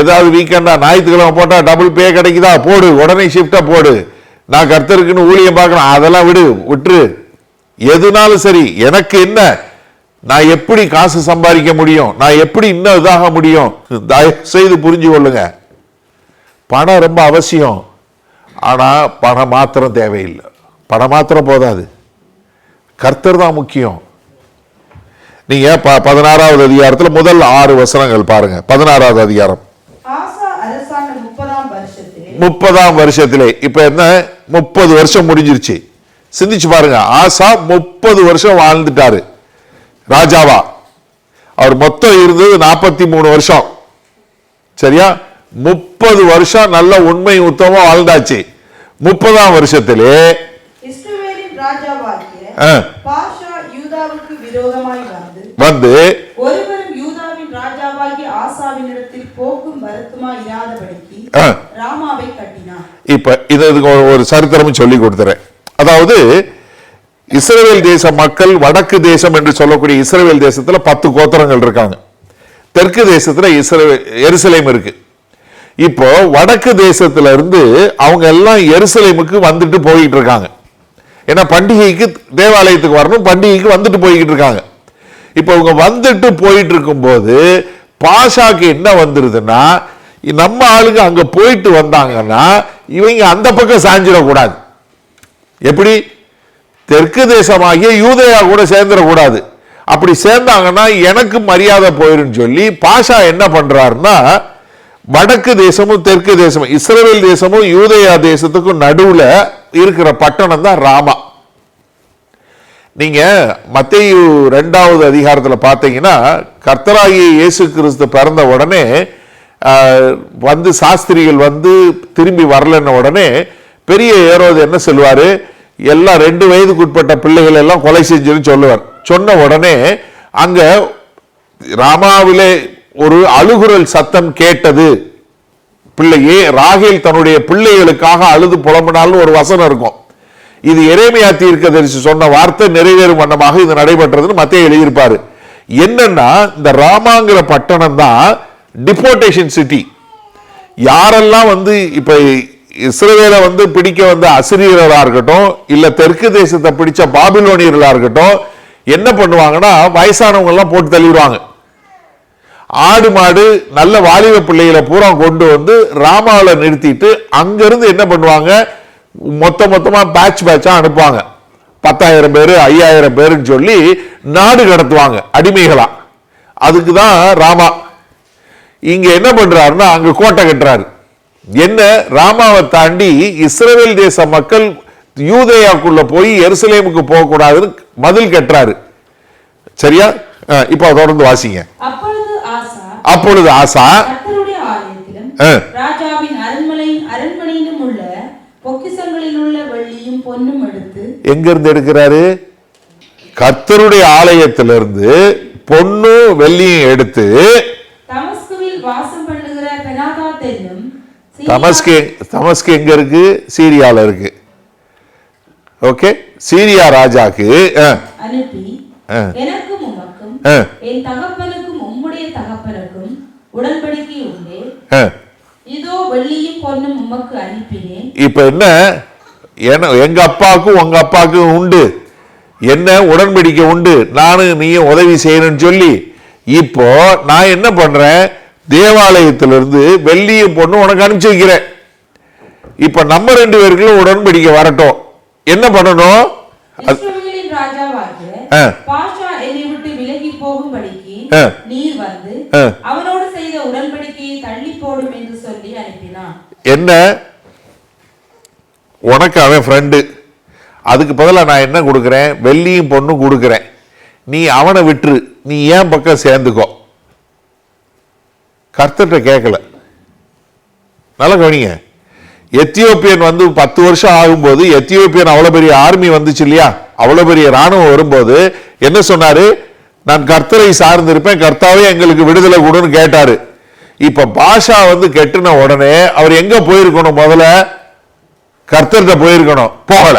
ஏதாவது வீக்கெண்டா ஞாயிற்றுக்கிழமை போட்டா டபுள் பே கிடைக்குதா, போடு, உடனே ஷிஃப்டா போடு. நான் கர்த்தருக்குன்னு ஊழியம் பார்க்கணும், அதெல்லாம் விட்டுரு. எதுனாலும் சரி, எனக்கு என்ன, நான் எப்படி காசு சம்பாதிக்க முடியும், நான் எப்படி இன்னும் இதாக முடியும். தயவு செய்து புரிஞ்சு கொள்ளுங்க, பணம் ரொம்ப அவசியம். ஆனா பணம் மாத்திரம் தேவையில்லை, பணம் மாத்திரம் போதாது, கர்த்தர் தான் முக்கியம். நீங்க 16வது அதிகாரத்துல முதல் 6 வசனங்கள் பாருங்க. 16வது அதிகாரம். 30ஆம் வருஷத்திலே, இப்ப என்ன 30 வருஷம் முடிஞ்சிருச்சு. சிந்திச்சு பாருங்க, ஆசா 30 வருஷம் வாழ்ந்துட்டாரு ராஜாவா. அவர் மொத்தம் இருந்தது 43 வருஷம். சரியா? 30 வருஷம் நல்ல உண்மை உத்தமமா வாழ்ந்தாச்சு. 30ஆம் வருஷத்திலே வந்து ஒருவரும் யூதாவின் ராஜாவாகிய ஆசாவினிடத்தில் போக்கும் வருத்தமாய் இராதபடிக்கு ராமாவை கட்டினார். இப்ப இதுக்கு ஒரு சரித்திரம் சொல்லி கொடுத்துறேன். அதாவது இஸ்ரவேல் தேச மக்கள், வடக்கு தேசம் என்று சொல்லக்கூடிய இஸ்ரவேல் தேசத்துல 10 கோத்திரங்கள் இருக்காங்க. தெற்கு தேசத்துல எருசலேம் இருக்கு. இப்போ வடக்கு தேசத்துல இருந்து அவங்க எல்லாம் எருசலேமுக்கு வந்துட்டு போயிட்டு இருக்காங்க. ஏன்னா பண்டிகைக்கு தேவாலயத்துக்கு வரணும், பண்டிகைக்கு வந்துட்டு போய்கிட்டு இருக்காங்க. இப்ப அவங்க வந்துட்டு போயிட்டு இருக்கும் போது பாஷாக்கு என்ன வந்துருதுன்னா, நம்ம ஆளுங்க அங்க போயிட்டு வந்தாங்கன்னா இவங்க அந்த பக்கம் சாஞ்சிடக்கூடாது. எப்படி? தெற்கு தேசமாகிய யூதேயா கூட சேர்ந்துடக்கூடாது. அப்படி சேர்ந்தாங்கன்னா எனக்கு மரியாதை போயிரும் சொல்லி பாஷா என்ன பண்றாருன்னா, வடக்கு தேசமும் தெற்கு தேசமும், இஸ்ரவேல் தேசமும் யூதேயா தேசத்துக்கும் நடுவுல இருக்கிற பட்டணம் தான் ராமா. நீங்க மத்தேயு 2வது அதிகாரத்துல பாத்தீங்கன்னா, கர்த்தராகிய இயேசு கிறிஸ்து பிறந்த உடனே சாஸ்திரிகள் திரும்பி வரலன்ன உடனே பெரிய ஏரோது என்ன சொல்லுவாரு, எல்லாம் 2 வயதுக்கு உட்பட்ட பிள்ளைகள் எல்லாம் கொலை செஞ்சுன்னு சொல்லுவார். சொன்ன உடனே அங்க ராமாவிலே ஒரு அழுகுரல் சத்தம் கேட்டது. பிள்ளையே ராகேல் தன்னுடைய பிள்ளைகளுக்காக அழுது புலம்பினாலும் ஒரு வசனம் இருக்கும். இது எரேமியா தீர்க்கதரிசி சொன்ன வார்த்தை நிறைவேறும் வண்ணமாக இது நடைபெற்றதுன்னு மத்தேயு எழுதியிருப்பாரு. என்னன்னா, இந்த ராமாங்கிற பட்டணம் தான் டிபோர்டேஷன் சிட்டி. யாரெல்லாம் இப்ப இஸ்ரவேலை பிடிக்க வந்த அசிரியர்களா இருக்கட்டும், இல்ல தெற்கு தேசத்தை பிடிச்ச பாபிலோனியர்களா இருக்கட்டும், என்ன பண்ணுவாங்கன்னா வயசானவங்க எல்லாம் போட்டு தள்ளிடுவாங்க. ஆடு மாடு நல்ல வாலிப பிள்ளைகளை பூரா கொண்டு ராமாவில நிறுத்திட்டு அங்கிருந்து என்ன பண்ணுவாங்க, மொத்தமா பேட்சா அனுப்புவாங்க. 10,000 பேரு 5,000 பேருன்னு சொல்லி நாடு கடத்துவாங்க அடிமைகளா. அதுக்குதான் ராமா. இங்க என்ன பண்றாருன்னா, அங்க கோட்டை கட்டுறாரு. என்ன, ராமாவை தாண்டி இஸ்ரவேல் தேச மக்கள் யூதேயாக்குள்ள போய் எருசலேமுக்கு போக கூடாதுன்னு மதில் கட்டுறாரு. சரியா? இப்ப தொடர்ந்து வாசிங்க. அப்பொழுது ஆசா கர்த்தருடைய ஆலயத்திலும் ராஜாவின் அரண்மனையிலும் உள்ள பொக்கிஷங்களில் உள்ள வெள்ளியும் பொன்னும் எடுத்து, எங்க இருந்து எடுக்கிறாரு? கர்த்தருடைய ஆலயத்திலிருந்து பொன்னு வெள்ளியும் எடுத்து தமஸ்குவில் வாசம் பண்ணுகிற பெனாதாத் என்னும், தமஸ்கு எங்க இருக்கு? சீரியால இருக்கு. ஓகே, சீரியா ராஜாக்கு அனுப்பி, எனக்கும் உமக்கும் என் தகப்பனுக்கும் உம்முடைய தகப்பனுக்கும் உடன்படிக்கை உண்டே, இதோ வெள்ளியும் பொன்னும் உமக்கு அனுப்பினேன். இப்ப என்ன, எங்க அப்பாவுக்கும் உங்க அப்பாவுக்கும் உண்டு, என்ன உடன்படிக்கை உண்டு, நானும் நீயும் உதவி செய்யணும்னு சொல்லி இப்போ நான் என்ன பண்றேன், தேவாலயத்திலிருந்து வெள்ளியும் பொண்ணு உனக்கு அனுப்பிச்சு வைக்கிறேன். இப்ப நம்ம 2 பேருக்கும் உடன்படிக்கை வரட்டும். என்ன பண்ணணும்? இஸ்ரவேலின் ராஜாவாகிய பாஷா என்னை விட்டு விலகி போகும்படிக்கு நீர் அவனோடு செய்த போடும் என்று சொல்லி அனுப்பினான். என்ன, உனக்கு அவன் ஃப்ரெண்டு, அதுக்கு பதிலாக நான் என்ன கொடுக்குறேன், வெள்ளியும் பொண்ணும் கொடுக்குறேன், நீ அவனை விட்டுரு, நீ ஏன் பக்கம் சேர்ந்துக்கோ. கர்த்தர்கிட்ட கேட்கல. நல்லா கவனிங்க, எத்தியோப்பியன் வந்து 10 வருஷம் ஆகும்போது எத்தியோப்பியன் அவ்வளவு பெரிய ஆர்மி வந்துச்சு இல்லையா, அவ்வளவு பெரிய ராணுவம் வரும்போது என்ன சொன்னாரு, நான் கர்த்தரை சார்ந்திருப்பேன், கர்த்தாவே எங்களுக்கு விடுதலை கொடுன்னு கேட்டாரு. இப்ப பாஷா வந்து கெட்டுன உடனே அவர் எங்க போயிருக்கணும், முதல்ல கர்த்தர்கிட்ட போயிருக்கணும், போகல.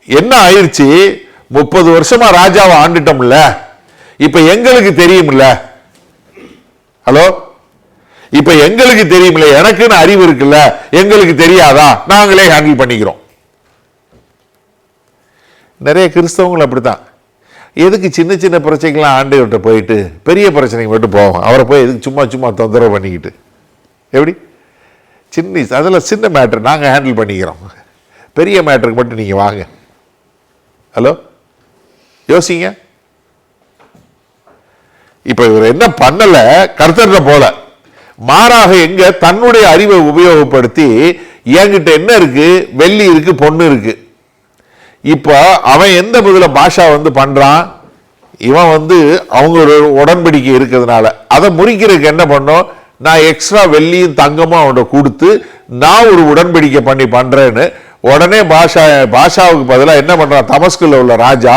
என்ன ஆயிடுச்சு, 30 வருஷமா ராஜாவை ஆண்டுட்டோம்ல, இப்ப எங்களுக்கு தெரியும்ல. ஹலோ, இப்ப எங்களுக்கு தெரியுமில்ல, எனக்குன்னு அறிவு இருக்குல்ல, எங்களுக்கு தெரியாதா, நாங்களே ஹேண்டில் பண்ணிக்கிறோம். நிறைய கிறிஸ்தவங்கள் அப்படித்தான். எதுக்கு சின்ன சின்ன பிரச்சனைகள்லாம் ஆண்டுகிட்ட போயிட்டு பெரிய பிரச்சனைக்கு மட்டும் போவோம், அவரை போய் எதுக்கு சும்மா சும்மா தொந்தரவு பண்ணிக்கிட்டு, எப்படி சின்ன அதில் சின்ன மேட்ரு நாங்கள் ஹேண்டில் பண்ணிக்கிறோம், பெரிய மேட்ருக்கு மட்டும் நீங்கள் வாங்க. ஹலோ, யோசிங்க. இப்போ இவர் என்ன பண்ணல, கர்த்தர்கிட்ட போல, மாறாக எங்க தன்னுடைய அறிவை உபயோகப்படுத்தி என்கிட்ட என்ன இருக்கு, வெள்ளி இருக்கு, பொண்ணு இருக்கு. இப்ப அவன் எந்த பதில பாஷா வந்து பண்றான், இவன் வந்து அவங்க ஒரு உடன்படிக்கை இருக்கிறதுனால அதை முறிக்கிறதுக்கு என்ன பண்ணோம், நான் எக்ஸ்ட்ரா வெள்ளியும் தங்கமும் அவன்கிட்ட கொடுத்து நான் ஒரு உடன்படிக்கை பண்ணி பண்றேன்னு உடனே பாஷாவுக்கு பதிலாக என்ன பண்றான், தமஸ்குல உள்ள ராஜா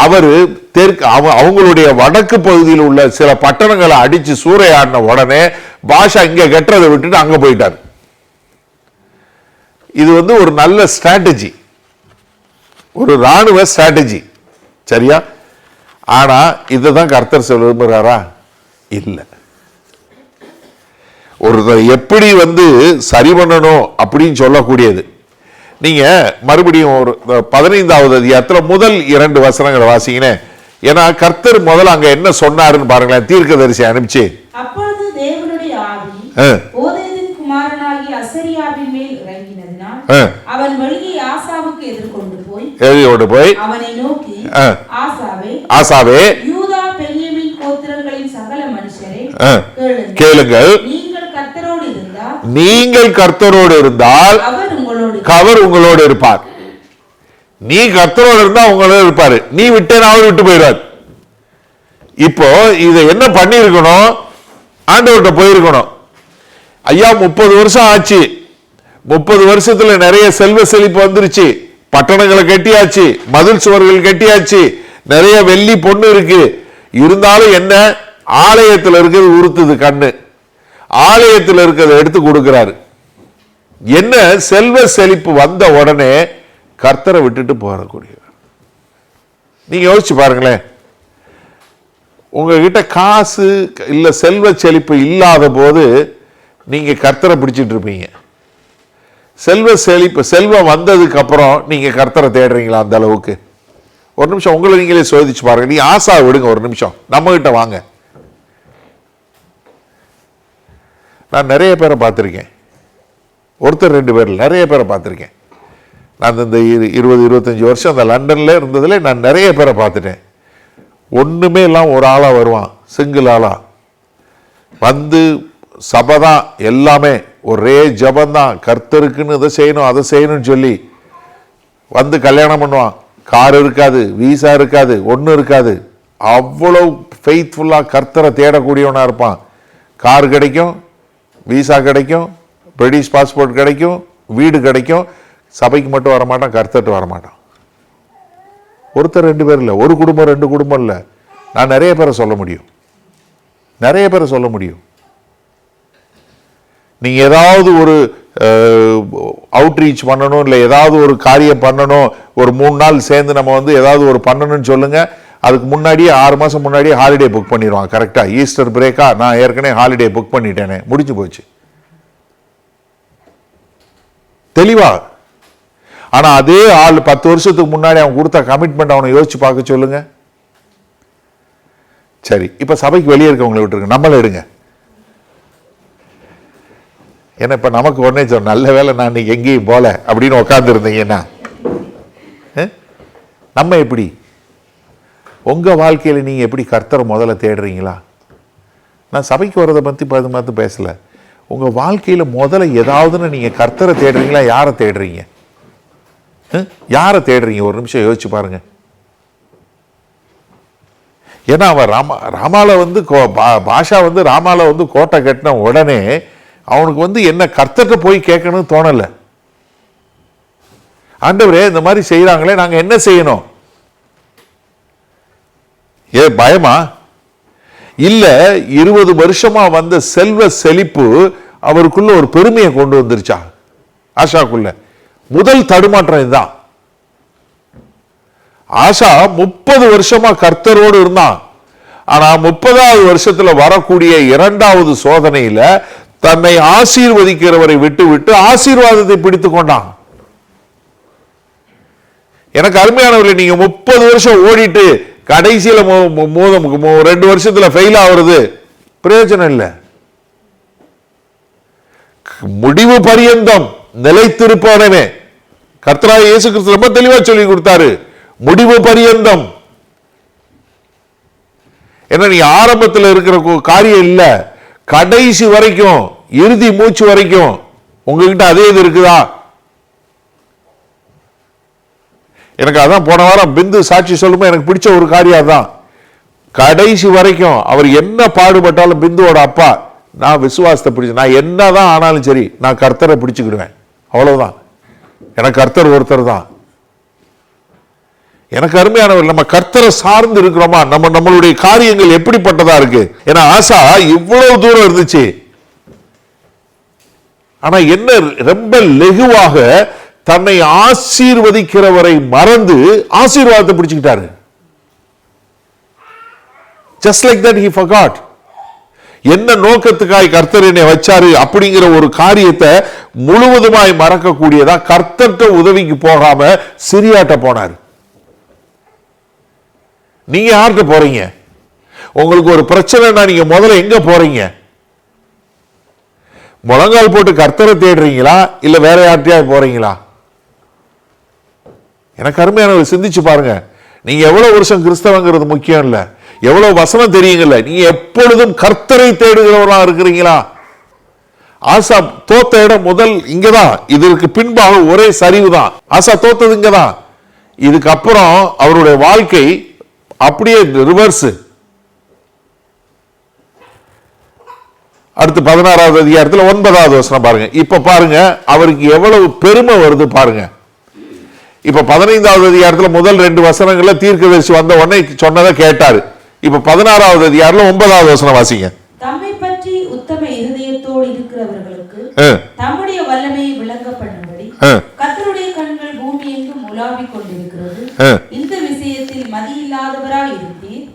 அவரு தெற்கு அவங்களுடைய வடக்கு பகுதியில் உள்ள சில பட்டணங்களை அடிச்சு சூறையாடின உடனே பாஷா இங்க கெட்டதை விட்டுட்டு அங்க போயிட்டார். இது வந்து ஒரு நல்ல ஸ்ட்ராட்டஜி, ஒரு ராணுவ ஸ்ட்ராட்டஜி, சரியா? ஆனா இதுதான் கர்த்தர் சொல்ல விரும்புகிறாரா? இல்ல. ஒருத்தர் எப்படி வந்து சரி பண்ணணும் அப்படின்னு சொல்லக்கூடியது. நீங்க மறுபடியும் ஒரு 15வது அதிகாரத்தில் முதல் 2 வசனங்களை வாசிங்க. ஏன்னா கர்த்தர் முதல்ல அங்க என்ன சொன்னாருன்னு பாருங்களேன். தீர்க்கதரிசி அனுப்பிச்சு, அப்பொழுது தேவனுடைய ஆவி ஓதேதின் குமாரனாகிய அசரியாவின் மேல் இறங்கினதினால் அவன் வெளியே ஆசாவுக்கு எதிர்கொண்டு போய் அவனை நோக்கி, ஆசாவே யூதா பென்யமீன் கோத்திரங்களின் சகல மனுஷரே கேளுங்கள், நீங்கள் கர்த்தரோடு இருந்தால் அவர் உங்களோடு இருப்பார். நீ கர்த்தரோடு இருந்தா உங்களோட இருப்பாரு, நீ விட்டேன் அவர் விட்டு போயிடுவார். இப்போ இதை என்ன பண்ணி இருக்கணும், ஆண்டவர்கிட்ட போயிருக்கணும். ஐயா 30 வருஷம் ஆச்சு, 30 வருஷத்துல நிறைய செல்வ செழிப்பு வந்துருச்சு, பட்டணங்களை கட்டியாச்சு, மதில் சுவர்கள் கட்டியாச்சு, நிறைய வெள்ளி பொண்ணு இருக்கு, இருந்தாலும் என்ன, ஆலயத்தில் இருக்கிறது உறுத்துது கண்ணு, ஆலயத்தில் இருக்கிறத எடுத்து கொடுக்கிறாரு. என்ன செல்வ செழிப்பு வந்த உடனே கர்த்தரை விட்டுட்டு போறக்கூடிய. நீங்க யோசிச்சு பாருங்களேன், உங்ககிட்ட காசு இல்ல செல்வ செழிப்பு இல்லாத போது நீங்க கர்த்தரை பிடிச்சிட்டு இருப்பீங்க. செல்வ செழிப்பு செல்வம் வந்ததுக்கு அப்புறம் நீங்க கர்த்தரை தேடுறீங்களா? அந்த அளவுக்கு. ஒரு நிமிஷம் உங்களை நீங்களே சோதிச்சு பாருங்க. நீ ஆசா விடுங்க, ஒரு நிமிஷம் நம்ம கிட்ட வாங்க. நான் நிறைய பேரை பார்த்துருக்கேன், ஒருத்தர் 2 பேர் நிறைய பேரை பார்த்துருக்கேன். நான் இந்த 20-25 வருஷம் அந்த லண்டன்ல இருந்ததுல நான் நிறைய பேரை பார்த்துட்டேன். ஒண்ணுமே இல்லாம ஒரு ஆளா வருவான், சிங்கிள் ஆளா வந்து சபைதான் எல்லாமே, ஒரே ஜபந்தான், கர்த்தருக்குன்னு இதை செய்யணும் அதை செய்யணும்னு சொல்லி வந்து கல்யாணம் பண்ணுவான். கார் இருக்காது, வீசா இருக்காது, ஒன்றும் இருக்காது, அவ்வளவு ஃபெய்த்ஃபுல்லா கர்த்தரை தேடக்கூடியவனா இருப்பான். கார் கிடைக்கும், வீசா கிடைக்கும், பிரிட்டிஷ் பாஸ்போர்ட் கிடைக்கும், வீடு கிடைக்கும், சபைக்கு மட்டும் வரமாட்டான், கர்த்தர்ட்டு வரமாட்டான். ஒருத்தர் 2 பேர் இல்லை, ஒரு குடும்பம் 2 குடும்பம் இல்லை, நான் நிறைய பேரை சொல்ல முடியும், நிறைய பேரை சொல்ல முடியும். நீங்க ஏதாவது ஒரு அவுட்ரீச் பண்ணணும், இல்லை ஏதாவது ஒரு காரியம் பண்ணணும், ஒரு 3 நாள் சேர்ந்து நம்ம வந்து ஏதாவது ஒரு பண்ணணும்னு சொல்லுங்க, அதுக்கு முன்னாடியே 6 மாசம் முன்னாடியே ஹாலிடே புக் பண்ணிடுவாங்க. கரெக்டா ஈஸ்டர் பிரேக்கா, நான் ஏற்கனவே ஹாலிடே புக் பண்ணிட்டேனே, முடிஞ்சு போச்சு தெளிவா. ஆனா அதே ஆள் 10 வருஷத்துக்கு முன்னாடி அவன் கொடுத்த கமிட்மெண்ட் அவனை யோசிச்சு பார்க்க சொல்லுங்க. சரி, இப்ப சபைக்கு வெளியே இருக்கவங்களை விட்டுருங்க, நம்மள எடுங்க. ஏன்னா இப்ப நமக்கு உடனே நல்ல வேலை நான் இன்னைக்கு எங்கேயும் போல அப்படின்னு உட்கார்ந்து இருந்தீங்கன்னா, நம்ம எப்படி உங்க வாழ்க்கையில நீங்க எப்படி கர்த்தரை முதல்ல தேடுறீங்களா? நான் சபைக்கு வரதை பற்றி பார்த்து பேசலை. உங்கள் வாழ்க்கையில் முதல்ல ஏதாவதுன்னு நீங்கள் கர்த்தரை தேடுறீங்களா, யாரை தேடுறீங்க? யாரை தேடுறீங்க? ஒரு நிமிஷம் யோசிச்சு பாருங்க. ஏன்னா அவன் ராமால வந்து பாஷா வந்து ராமால வந்து கோட்டை கட்டின உடனே அவனுக்கு வந்து என்ன கர்த்தர்கிட்ட போய் கேட்கணும்னு தோணலை. ஆண்டவரே இந்த மாதிரி செய்யறாங்களே, நாங்க என்ன செய்யணும்? பயமா இல்ல, 20 வருஷமா வந்த செல்வ செழிப்பு அவருக்குள்ள ஒரு பெருமையை கொண்டு வந்துருச்சா? ஆஷாக்குள்ள முதல் தடுமாற்றம் இதுதான். ஆஷா 30 வருஷமா கர்த்தரோடு இருந்தான். ஆனா 30வது வருஷத்துல வரக்கூடிய 2வது சோதனையில தன்னை ஆசீர்வதிக்கிறவரை விட்டு விட்டு ஆசீர்வாதத்தை பிடித்துக் கொண்டான். எனக்கு அருமையானவர்களே, நீங்க 30 வருஷம் ஓடிட்டு கடைசியில 2 வருஷத்துல ஃபெயில் ஆகுறது பிரயோஜனம் இல்லை. முடிவு பரியந்தம் நிலைத்திருப்பவனே கர்த்தராகிய இயேசு கிறிஸ்து ரொம்ப தெளிவா சொல்லி கொடுத்தாரு. முடிவு பரியந்தம். என்ன, நீ ஆரம்பத்தில் இருக்கிற காரியம் இல்ல, கடைசி வரைக்கும், இறுதி மூச்சு வரைக்கும் உங்ககிட்ட அதே இது இருக்குதா? எனக்கு அதான் போன வாரம் பிந்து சாட்சி சொல்லும்போது எனக்கு பிடிச்ச ஒரு காரியம் தான். கடைசி வரைக்கும் அவர் என்ன பாடுபட்டாலும், பிந்துவோட அப்பா, நான் விசுவாசத்தை பிடிச்ச, நான் என்னதான் ஆனாலும் சரி நான் கர்த்தரை பிடிச்சுக்கிடுவேன், அவ்வளவுதான். எனக்கு கர்த்தர் ஒருத்தர் தான். எனக்கு அருமையானவர், நம்ம கர்த்தரை சார்ந்து இருக்கிறோமா? நம்மளுடைய காரியங்கள் எப்படிப்பட்டதா இருக்கு? ஏன்னா ஆசா இவ்வளவு தூரம் இருந்துச்சு, ஆனா என்ன, ரொம்ப லெகுவாக தன்னை ஆசீர்வதிக்கிறவரை மறந்து ஆசீர்வாதத்தை பிடிச்சுக்கிட்டாரு. Just like that he forgot. என்ன நோக்கத்துக்காய் கர்த்தர் என்னை வச்சாரு அப்படிங்கிற ஒரு காரியத்தை முழுவதுமாய் மறக்கக்கூடியதா கர்த்தர்ட்ட உதவிக்கு போகாம சிரியாட்ட போனார். நீங்க யார்கிட்ட போறீங்க? உங்களுக்கு ஒரு பிரச்சனைனா நீங்க முதல்ல எங்க போறீங்க? முழங்கால் போட்டு கர்த்தரை தேடுறீங்களா, இல்ல வேற யார்கிட்டயா போறீங்களா? எனக்கு அருமையான சிந்திச்சு பாருங்க. நீங்க எவ்வளவு வருஷம் கிறிஸ்தவங்கிறது முக்கியம் இல்ல, எவ்வளவு வசனம் தெரியுங்கல்ல, நீங்க எப்பொழுதும் கர்த்தரை தேடுகிறவர்களா இருக்கிறீங்களா? ஆசா தோத்த இடம் முதல் இங்கதான், இதற்கு பின்பாக ஒரே சரிவு தான். ஆசா தோத்தது இங்கதான். இதுக்கப்புறம் அவருடைய வாழ்க்கை அப்படியே ரிவர்ஸ். அடுத்து 16வது அதிகாரத்தில் 9வது வசனம் பாருங்க. இப்ப பாருங்க அவருக்கு எவ்வளவு பெருமை வருது பாருங்க. இப்ப 15வது அதிகாரத்தில் முதல் 2 வசனங்கள்ல தீர்க்கதரிசி வந்த உடனே சொன்னதை கேட்டாரு. இப்ப 16வது அதிகாரத்தில் 9வது வசனம் வாசிங்க. தம்மை பற்றி உத்தம இருதயத்தோடு இருக்கிறவர்களுக்கு தம்முடைய வல்லமையை விளங்க பண்ணும்படி கர்த்தருடைய கண்கள் பூமி எங்கும் உலாவிக் கொண்டிருக்கிறது. இந்த விஷயத்தில் மதியில்லாதவராய் இருந்தீர்.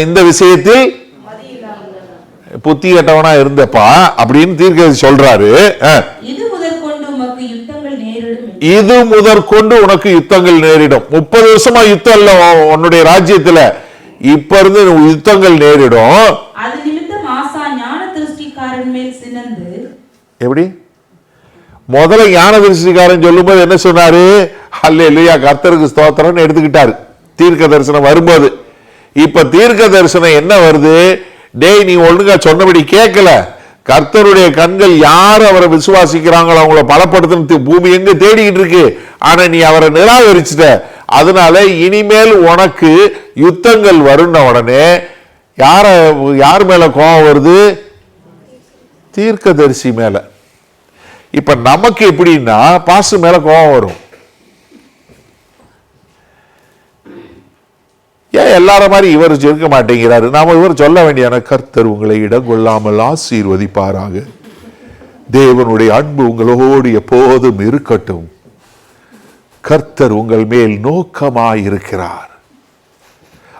இந்த விஷயத்தில் புத்தி கட்டவனா இருந்தப்பா அப்படின்னு தீர்க்கதரிசி சொல்றாரு. இது முதற்கொண்டு உனக்கு யுத்தங்கள் நேரிடும். இது முதற்கொண்டு உனக்கு யுத்தங்கள் நேரிடும். 30 வருஷமா யுத்தம் இல்ல உன்னுடைய ராஜ்யத்துல, இப்ப இருந்து யுத்தங்கள் நேரிடும். அது நிமித்தம் ஆசா ஞான திருஷ்டிக்காரன் மேல் சினந்து. எப்படி? முதல்ல ஞான திருஷ்டிக்காரன் சொல்லும்போது என்ன சொன்னாரு? அல்லேலூயா கர்த்தருக்கு ஸ்தோத்திரம்னு எடுத்துக்கிட்டாரு தீர்க்க தரிசனம் வரும்போது. இப்ப தீர்க்க தரிசனம் என்ன வருது? டேய், நீ ஒழுங்கா சொன்னபடி கேட்கல. கர்த்தருடைய கண்கள் யார் அவரை விசுவாசிக்கிறாங்களோ அவங்கள பலப்படுத்த பூமி எங்க தேடிக்கிட்டு இருக்கு. ஆனா நீ அவரை நிராகரிச்சுட்ட. அதனால இனிமேல் உனக்கு யுத்தங்கள் வரும்ன உடனே யார் மேல கோபம் வருது? தீர்க்கதரிசி மேல. இப்ப நமக்கு எப்படின்னா பாசு மேல கோபம் வரும். ஏன் எல்லாரும் மாதிரி இவர் இருக்க மாட்டேங்கிறாரு? நாம இவர் சொல்ல வேண்டிய கர்த்தர் உங்களை இடம் கொள்ளாமல் ஆசீர்வதிப்பாராக. தேவனுடைய அன்பு உங்களோடு எப்போதும் இருக்கட்டும். கர்த்தர் உங்கள் மேல் நோக்கமாயிருக்கிறார்.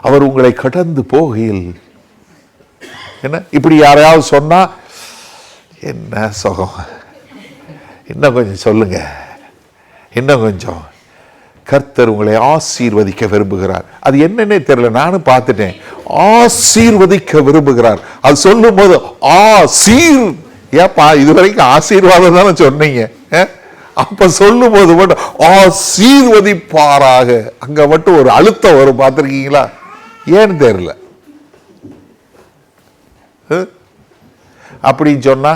அவர் உங்களை கடந்து போகையில் என்ன இப்படி யாரையாவது சொன்னா என்ன சுகம், இன்னும் கொஞ்சம் சொல்லுங்க, இன்னும் கொஞ்சம். கர்த்தர் உங்களை ஆசீர்வதிக்க விரும்புகிறார். அது என்னன்னே தெரியல, நானும் பார்த்துட்டேன். ஆசீர்வதிக்க விரும்புகிறார். அது சொல்லும் போது ஏப்பா இதுவரைக்கும் ஆசீர்வாதம் தானே சொன்னீங்க, அப்ப சொல்லும் போது மட்டும் ஆசீர்வதிப்பாராக அங்க மட்டும் ஒரு அழுத்தம் வரும். பார்த்திருக்கீங்களா? ஏன்னு தெரியல. அப்படின்னு சொன்னா,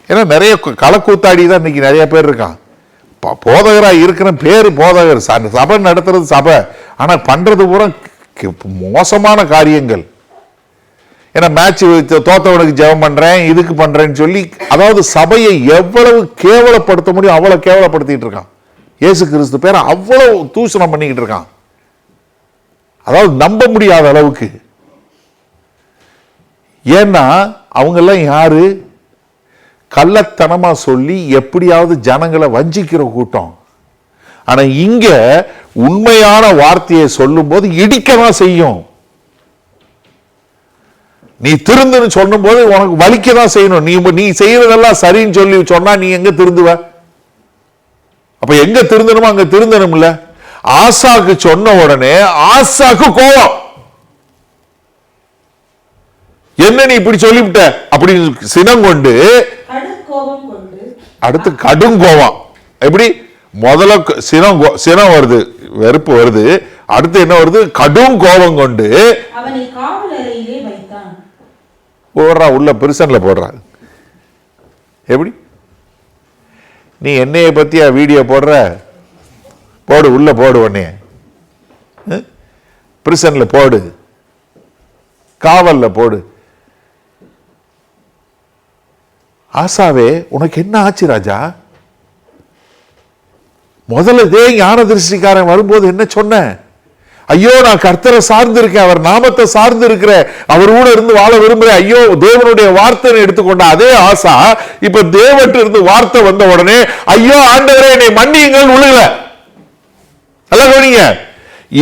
ஏன்னா நிறைய களக்கூத்தாடி தான் இன்னைக்கு நிறைய பேர் இருக்கான். போதகராக இருக்கிற பேர் போதகர், சபை நடத்துறது சபை, ஆனால் பண்றது பூரா மோசமான காரியங்கள். ஏன்னா மேட்ச் தோத்தவனுக்கு ஜெபம் பண்றேன், இதுக்கு பண்றேன்னு சொல்லி, அதாவது சபையை எவ்வளவு கேவலப்படுத்த முடியும் அவ்வளவு கேவலப்படுத்திட்டு இருக்கான். இயேசு கிறிஸ்து பேரை அவ்வளவு தூஷணம் பண்ணிக்கிட்டு இருக்கான். அதாவது நம்ப முடியாத அளவுக்கு. ஏன்னா அவங்க எல்லாம் யாரு? கள்ளத்தனமா சொல்லி எப்படியாவது ஜனங்களை வஞ்சிக்கிற கூட்டம். ஆனா இங்க உண்மையான வார்த்தையை சொல்லும் போது இடிக்கதான் செய்யும். நீ திருந்துன்னு சொல்லும் போது உனக்கு வலிக்கதான் செய்யணும். நீ செய்யறதெல்லாம் சரின்னு சொல்லி சொன்னா நீ எங்க திருந்துவ? அப்ப எங்க திருந்தணுமோ அங்க திருந்தணும்ல. ஆசாக்கு சொன்ன உடனே ஆசாக்கு கோபம், என்ன நீ இப்படி சொல்லிவிட்ட அப்படின்னு சினம் கொண்டு அடுத்து கடும் கோபம். எப்படி? முதல்ல சினம் வருது, வெறுப்பு வருது, அடுத்து என்ன வருது? கடும் கோபம் கொண்டு போடுறா, உள்ள பிரிசன்ல போடுறா. எப்படி? நீ என்னைய பத்தியா வீடியோ போடுற? போடு, உள்ள போடு, உன்னைய பிரிசன்ல போடு, காவல்ல போடு. ஆசாவே உனக்கு என்ன ஆச்சு ராஜா? முதல்ல ஞான திருஷ்டிக்காரன் வரும்போது என்ன சொன்ன? ஐயோ நான் கர்த்தரை சார்ந்து இருக்கேன், அவர் நாமத்தை சார்ந்து இருக்கிறேன், அவர் கூட இருந்து வாழ விரும்புறேன். ஐயோ தேவனுடைய வார்த்தை எடுத்துக்கொண்ட அதே ஆசா இப்ப தேவன் இருந்து வார்த்தை வந்த உடனே ஐயோ ஆண்டவரே என்னை மன்னியுங்கள் உழுகல. நல்லா கவனிங்க.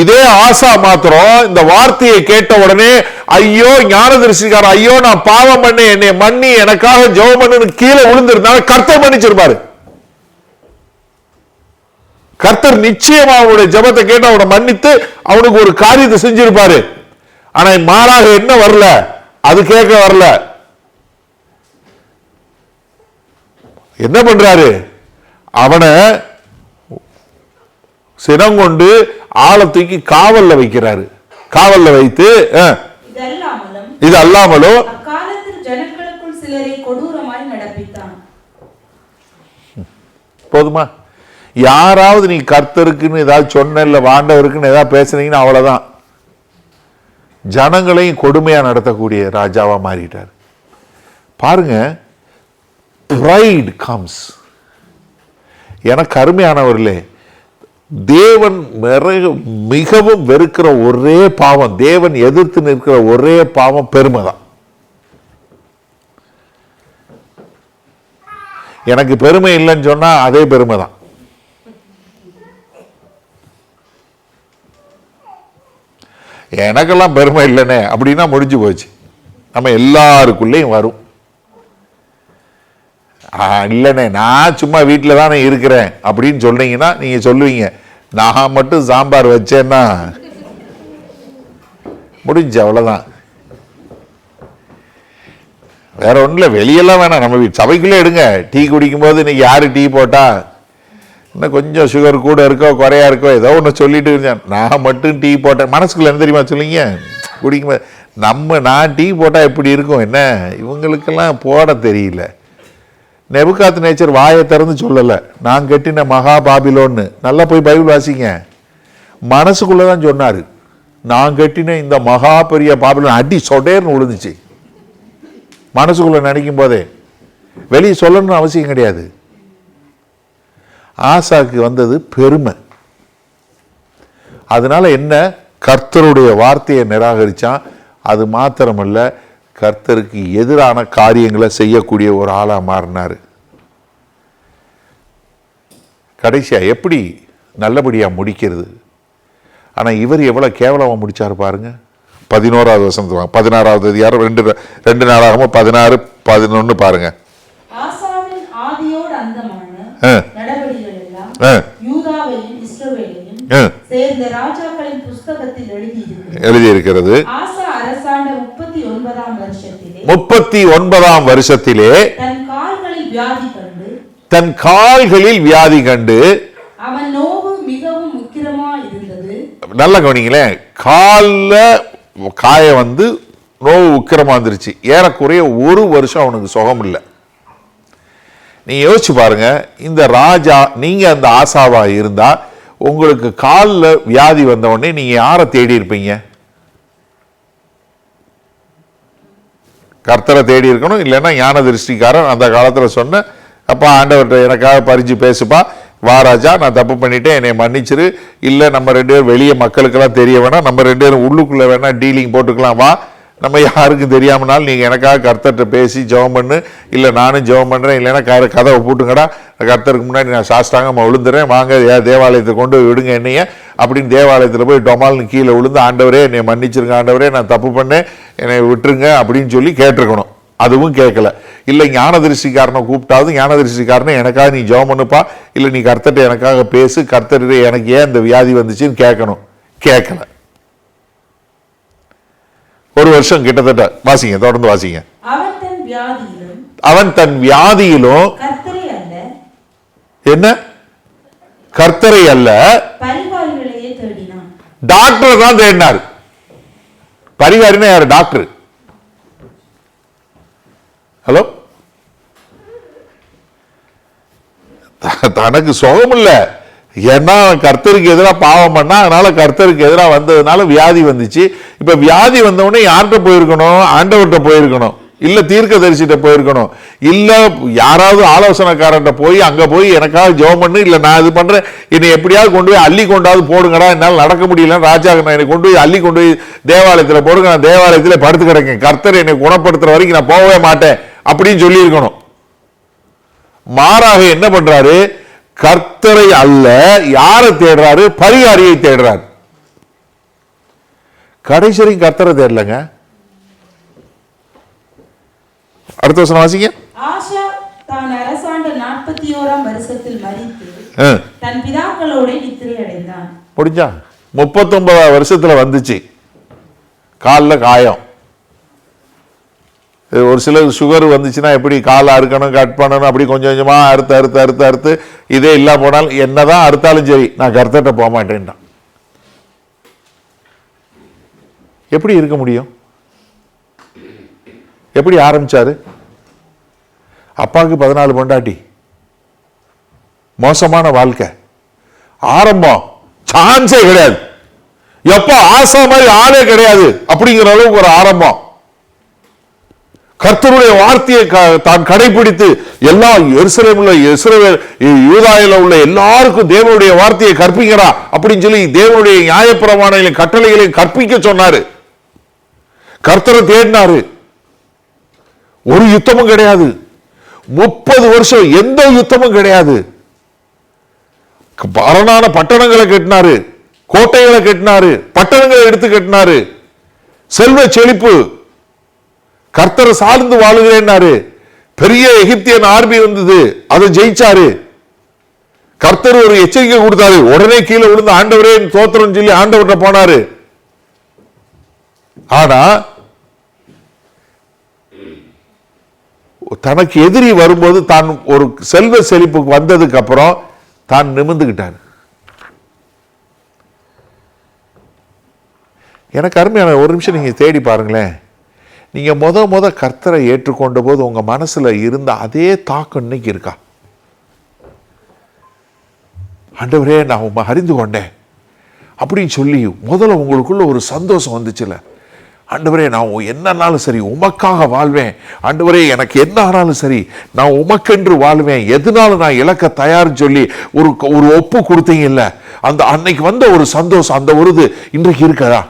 இதே ஆசா மாத்திரம் இந்த வார்த்தையை கேட்ட உடனே ஐயோ ஞான திருஷ்டிக்காரன், ஐயோ நான் பாவம் பண்ண, என்னை மன்னி, எனக்காக ஜெபம் பண்ணு கீழே விழுந்திருந்தாலும் கர்த்தர் மன்னிச்சிருப்பாரு. கர்த்தர் நிச்சயமா அவனுடைய ஜெபத்தை கேட்டு அவனை மன்னித்து அவனுக்கு ஒரு காரியத்தை செஞ்சிருப்பாரு. ஆனா மாறாக என்ன வரல? அது கேட்க வரல. என்ன பண்றாரு? அவனை சினம் கொண்டு ஆளை தூக்கி காவல்ல வைக்கிறாரு. காவல்ல வைத்து இது அல்லாமலோ போதுமா? யாராவது நீ கர்த்தருக்குன்னு ஏதாவது சொன்ன, இல்ல ஆண்டவருக்குன்னு ஏதாவது பேசுனீங்கன்னா அவ்வளவுதான். ஜனங்களையும் கொடுமையா நடத்தக்கூடிய ராஜாவா மாறிட்டார். பாருங்க, pride comes. எனக்கு அருமையானவர்களே, தேவன் மிகவும் வெறுக்கிற ஒரே பாவம், தேவன் எதிர்த்து நிற்கிற ஒரே பாவம் பெருமைதான். எனக்கு பெருமை இல்லைன்னு சொன்னா அதே பெருமைதான். எனக்கெல்லாம் பெருமை இல்லைனே அப்படின்னா முடிஞ்சு போச்சு. நம்ம எல்லாருக்குள்ளேயும் வரும். இல்லைண்ணே நான் சும்மா வீட்டில் தானே இருக்கிறேன் அப்படின்னு சொன்னீங்கன்னா நீங்க சொல்லுவீங்க, நான் மட்டும் சாம்பார் வச்சேன்னா முடிஞ்சு, அவ்வளோதான். வேற ஒன்றும் இல்லை, வெளியெல்லாம் வேணாம், நம்ம சபைக்குள்ளே எடுங்க. டீ குடிக்கும் போது இன்னைக்கு யாரு டீ போட்டா, இன்னும் கொஞ்சம் சுகர் கூட இருக்கோ குறையா இருக்கோ ஏதோ ஒன்று சொல்லிட்டு இருந்தேன், நான் மட்டும் டீ போட்டேன். மனசுக்குள்ள என்ன தெரியுமா சொல்லிங்க? குடிக்கும்போது நான் டீ போட்டால் எப்படி இருக்கும், என்ன இவங்களுக்கெல்லாம் போட தெரியல. நெபுகாத் நேச்சர் வாயை திறந்து சொல்லலை, நான் கட்டின மகா பாபிலோன்னு. நல்லா போய் பைபிள் வாசிங்க. மனசுக்குள்ளதான் சொன்னாரு, நான் கட்டின இந்த மகா பெரிய பாபிலோன். அடி சொடேர்னு விழுந்துச்சு மனசுக்குள்ள நினைக்கும் போதே. வெளியே சொல்லணும்னு அவசியம் கிடையாது. ஆசாக்கு வந்தது பெருமை. அதனால என்ன, கர்த்தருடைய வார்த்தையை நிராகரிச்சான். அது மாத்திரமல்ல, கர்த்தருக்கு எதிரான காரியங்களை செய்யக்கூடிய ஒரு ஆளா மாறினாரு. கடைசியா எப்படி நல்லபடியா முடிக்கிறது? ஆனா இவர் எவ்வளவு கேவலமா முடிச்சாரு பாருங்க. 11வது வசனத்துல 16வது அதிகாரம் 2 நாளாகமோ 16, 11 பாருங்க. எழுதியிருக்கிறது. 39ஆம் வருஷத்திலே தன் கால்களில் வியாதி கண்டு அவன் நோவு மிகவும் உக்கிரமா இருந்தது. நல்ல கவனிங்களேன், கால்ல காய வந்து நோவு உக்கிரமா வந்துருச்சு. ஏறக்குறைய 1 வருஷம் அவனுக்கு சுகம் இல்லை. நீ யோசிச்சு பாருங்க, இந்த ராஜா, நீங்க அந்த ஆசாவா இருந்தா உங்களுக்கு காலில் வியாதி வந்த உடனே நீங்க யாரை தேடி இருப்பீங்க? கர்த்தரை தேடி இருக்கணும். இல்லைன்னா ஞான திருஷ்டிக்காரன் அந்த காலத்துல சொன்ன, அப்பா ஆண்டவர்கிட்ட எனக்காக பறிஞ்சு பேசுப்பா, வா ராஜா நான் தப்பு பண்ணிட்டேன் என்னை மன்னிச்சிரு, இல்லை நம்ம 2 பேரும் வெளியே மக்களுக்கெல்லாம் தெரிய வேணாம், நம்ம 2 பேரும் உள்ளுக்குள்ள வேணா டீலிங் போட்டுக்கலாம், வா நம்ம யாருக்கும் தெரியாமனாலும் நீங்கள் எனக்காக கர்த்தர்கிட்ட பேசி ஜெபம் பண்ணு, இல்லை நானும் ஜெபம் பண்ணுறேன், இல்லைன்னா கதவை பூட்டுங்கடா, கர்த்தருக்கு முன்னாடி நான் சாஷ்டாங்கமாக விழுந்துறேன், வாங்க தேவாலயத்தை கொண்டு போய் விடுங்க என்னைய அப்படின்னு தேவாலயத்தில் போய் டொமால்னு கீழே விழுந்து, ஆண்டவரே என்னை மன்னிச்சிருங்க, ஆண்டவரே நான் தப்பு பண்ணேன் என்னை விட்டுருங்க அப்படின்னு சொல்லி கேட்டிருக்கணும். அதுவும் கேட்கல. இல்லை ஞான திருஷ்டிக்காரனை கூப்பிட்டாவது, ஞான திருஷ்டிக்காரனை எனக்காக நீ ஜெபம் பண்ணுப்பா, இல்லை நீ கர்த்தர்கிட்ட எனக்காக பேசு, கர்த்தர் எனக்கு ஏன் இந்த வியாதி வந்துச்சுன்னு கேட்கணும். கேட்கல. 1 வருஷம் கிட்டத்தட்ட. வாசிங்க, தொடர்ந்து வாசிங்க. அவன் தன் வியாதியிலும் என்ன கர்த்தரை அல்ல டாக்டர் தான் தேடினார். பரிகாரினா யாரு? டாக்டர். ஹலோ, தனக்கு சுகம் இல்லை, ஏன்னா கர்த்தருக்கு எதிராக பாவம் பண்ணா, அதனால கர்த்தருக்கு எதிராக வந்ததுனால வியாதி வந்துச்சு. இப்ப வியாதி வந்தவொடனே யார்கிட்ட போயிருக்கணும்? ஆண்டவர்கிட்ட போயிருக்கணும், இல்ல தீர்க்கதரிசிட்ட போயிருக்கணும், இல்ல யாராவது ஆலோசனைக்காரன்ட்ட போய் அங்க போய் எனக்காக ஜெபம் பண்ணு, இல்ல நான் இது பண்றேன், என்னை எப்படியாவது கொண்டு போய் அள்ளி கொண்டாவது போடுங்கடா, என்னால் நடக்க முடியல ராஜா, நான் என்னை கொண்டு போய் அள்ளி கொண்டு போய் தேவாலயத்துல போடுங்க, நான் தேவாலயத்துல படுத்து கிடக்கேன், கர்த்தர் என்னை குணப்படுத்துற வரைக்கும் நான் போகவே மாட்டேன் அப்படின்னு சொல்லி இருக்கணும். மாறாக என்ன பண்றாரு? கர்த்தரை அல்ல யாரை தேடுறாரு? பரிகாரியை தேடுறார். கடைசி கர்த்தரை தேடலங்க. அடுத்த வசனம் வாசிங்க. ஆசா தான் அரசாண்ட 41ஆம் வருஷத்தில் மரித்து தன் பிதாக்களோட நித்திரை அடைந்தான். முடிஞ்சா 39ஆம் வருஷத்துல வந்துச்சு. கால்ல காயம். ஒரு சிலர் சுகர் வந்துச்சுன்னா எப்படி காலை அறுக்கணும், கட் பண்ணணும், அப்படி கொஞ்சம் கொஞ்சமா அறுத்து அறுத்து அறுத்து அறுத்து இதே இல்லா போனால் என்னதான் அறுத்தாலும் சரி நான் கர்த்தர்கிட்ட போக மாட்டேன்டான். எப்படி இருக்க முடியும்? எப்படி ஆரம்பிச்சாரு? அப்பாவுக்கு 14 பொண்டாட்டி, மோசமான வாழ்க்கை, ஆரம்பம் சான்ஸே கிடையாது. எப்ப ஆசை மாதிரி ஆளே கிடையாது அப்படிங்கிற அளவுக்கு ஒரு ஆரம்பம். கர்த்தருடைய வார்த்தையை தான் கடைபிடித்து எல்லா எருசலேமில் இஸ்ரவேல் யூதாயில உள்ள எல்லாருக்கும் தேவனுடைய வார்த்தையை கற்பிக்கிறா அப்படின்னு சொல்லி தேவனுடைய நியாயப்பிரமாணங்களையும் கட்டளைகளையும் கற்பிக்க சொன்னாரு. கர்த்தரை தேடினாரு. ஒரு யுத்தமும் கிடையாது. 30 வருஷம் எந்த யுத்தமும் கிடையாது. அரணான பட்டணங்களை கட்டினாரு, கோட்டைகளை கட்டினாரு, பட்டணங்களை எடுத்து கட்டினாரு. செல்வ செழிப்பு. கர்த்தரை சார்ந்து வாழுகிறேன்னாரு. பெரிய எகிப்தியன் ஆர்மி வந்தது, அதை ஜெயிச்சாரு. கர்த்தர் ஒரு எச்சரிக்கை கொடுத்தாரு, உடனே கீழே விழுந்து ஆண்டவரே தோத்திரம் சொல்லி ஆண்டவர்கிட்ட போனாரு. ஆனா தனக்கு எதிரி வரும்போது தான் ஒரு செல்வ செழிப்புக்கு வந்ததுக்கு அப்புறம் தான் நிமிர்ந்துகிட்டார். எனக்கு அருமையான ஒரு நிமிஷம் நீங்க தேடி பாருங்களேன். நீங்க முத கர்த்தரை ஏற்றுக்கொண்ட போது உங்க மனசுல இருந்த அதே தாக்கம் இன்னைக்கு இருக்கா? ஆண்டவரே நான் உம்மை அறிந்து கொண்டேன் அப்படின்னு சொல்லி முதல்ல உங்களுக்குள்ள ஒரு சந்தோஷம் வந்துச்சுல. ஆண்டவரே நான் என்னன்னாலும் சரி உமக்காக வாழ்வேன், ஆண்டவரே எனக்கு என்ன ஆனாலும் சரி நான் உமக்கென்று வாழ்வேன், எதுனாலும் நான் இழக்க தயார்னு சொல்லி ஒரு ஒப்பு கொடுத்தீங்க இல்ல, அந்த அன்னைக்கு வந்த ஒரு சந்தோஷம், அந்த ஒரு இன்றைக்கு இருக்கதா?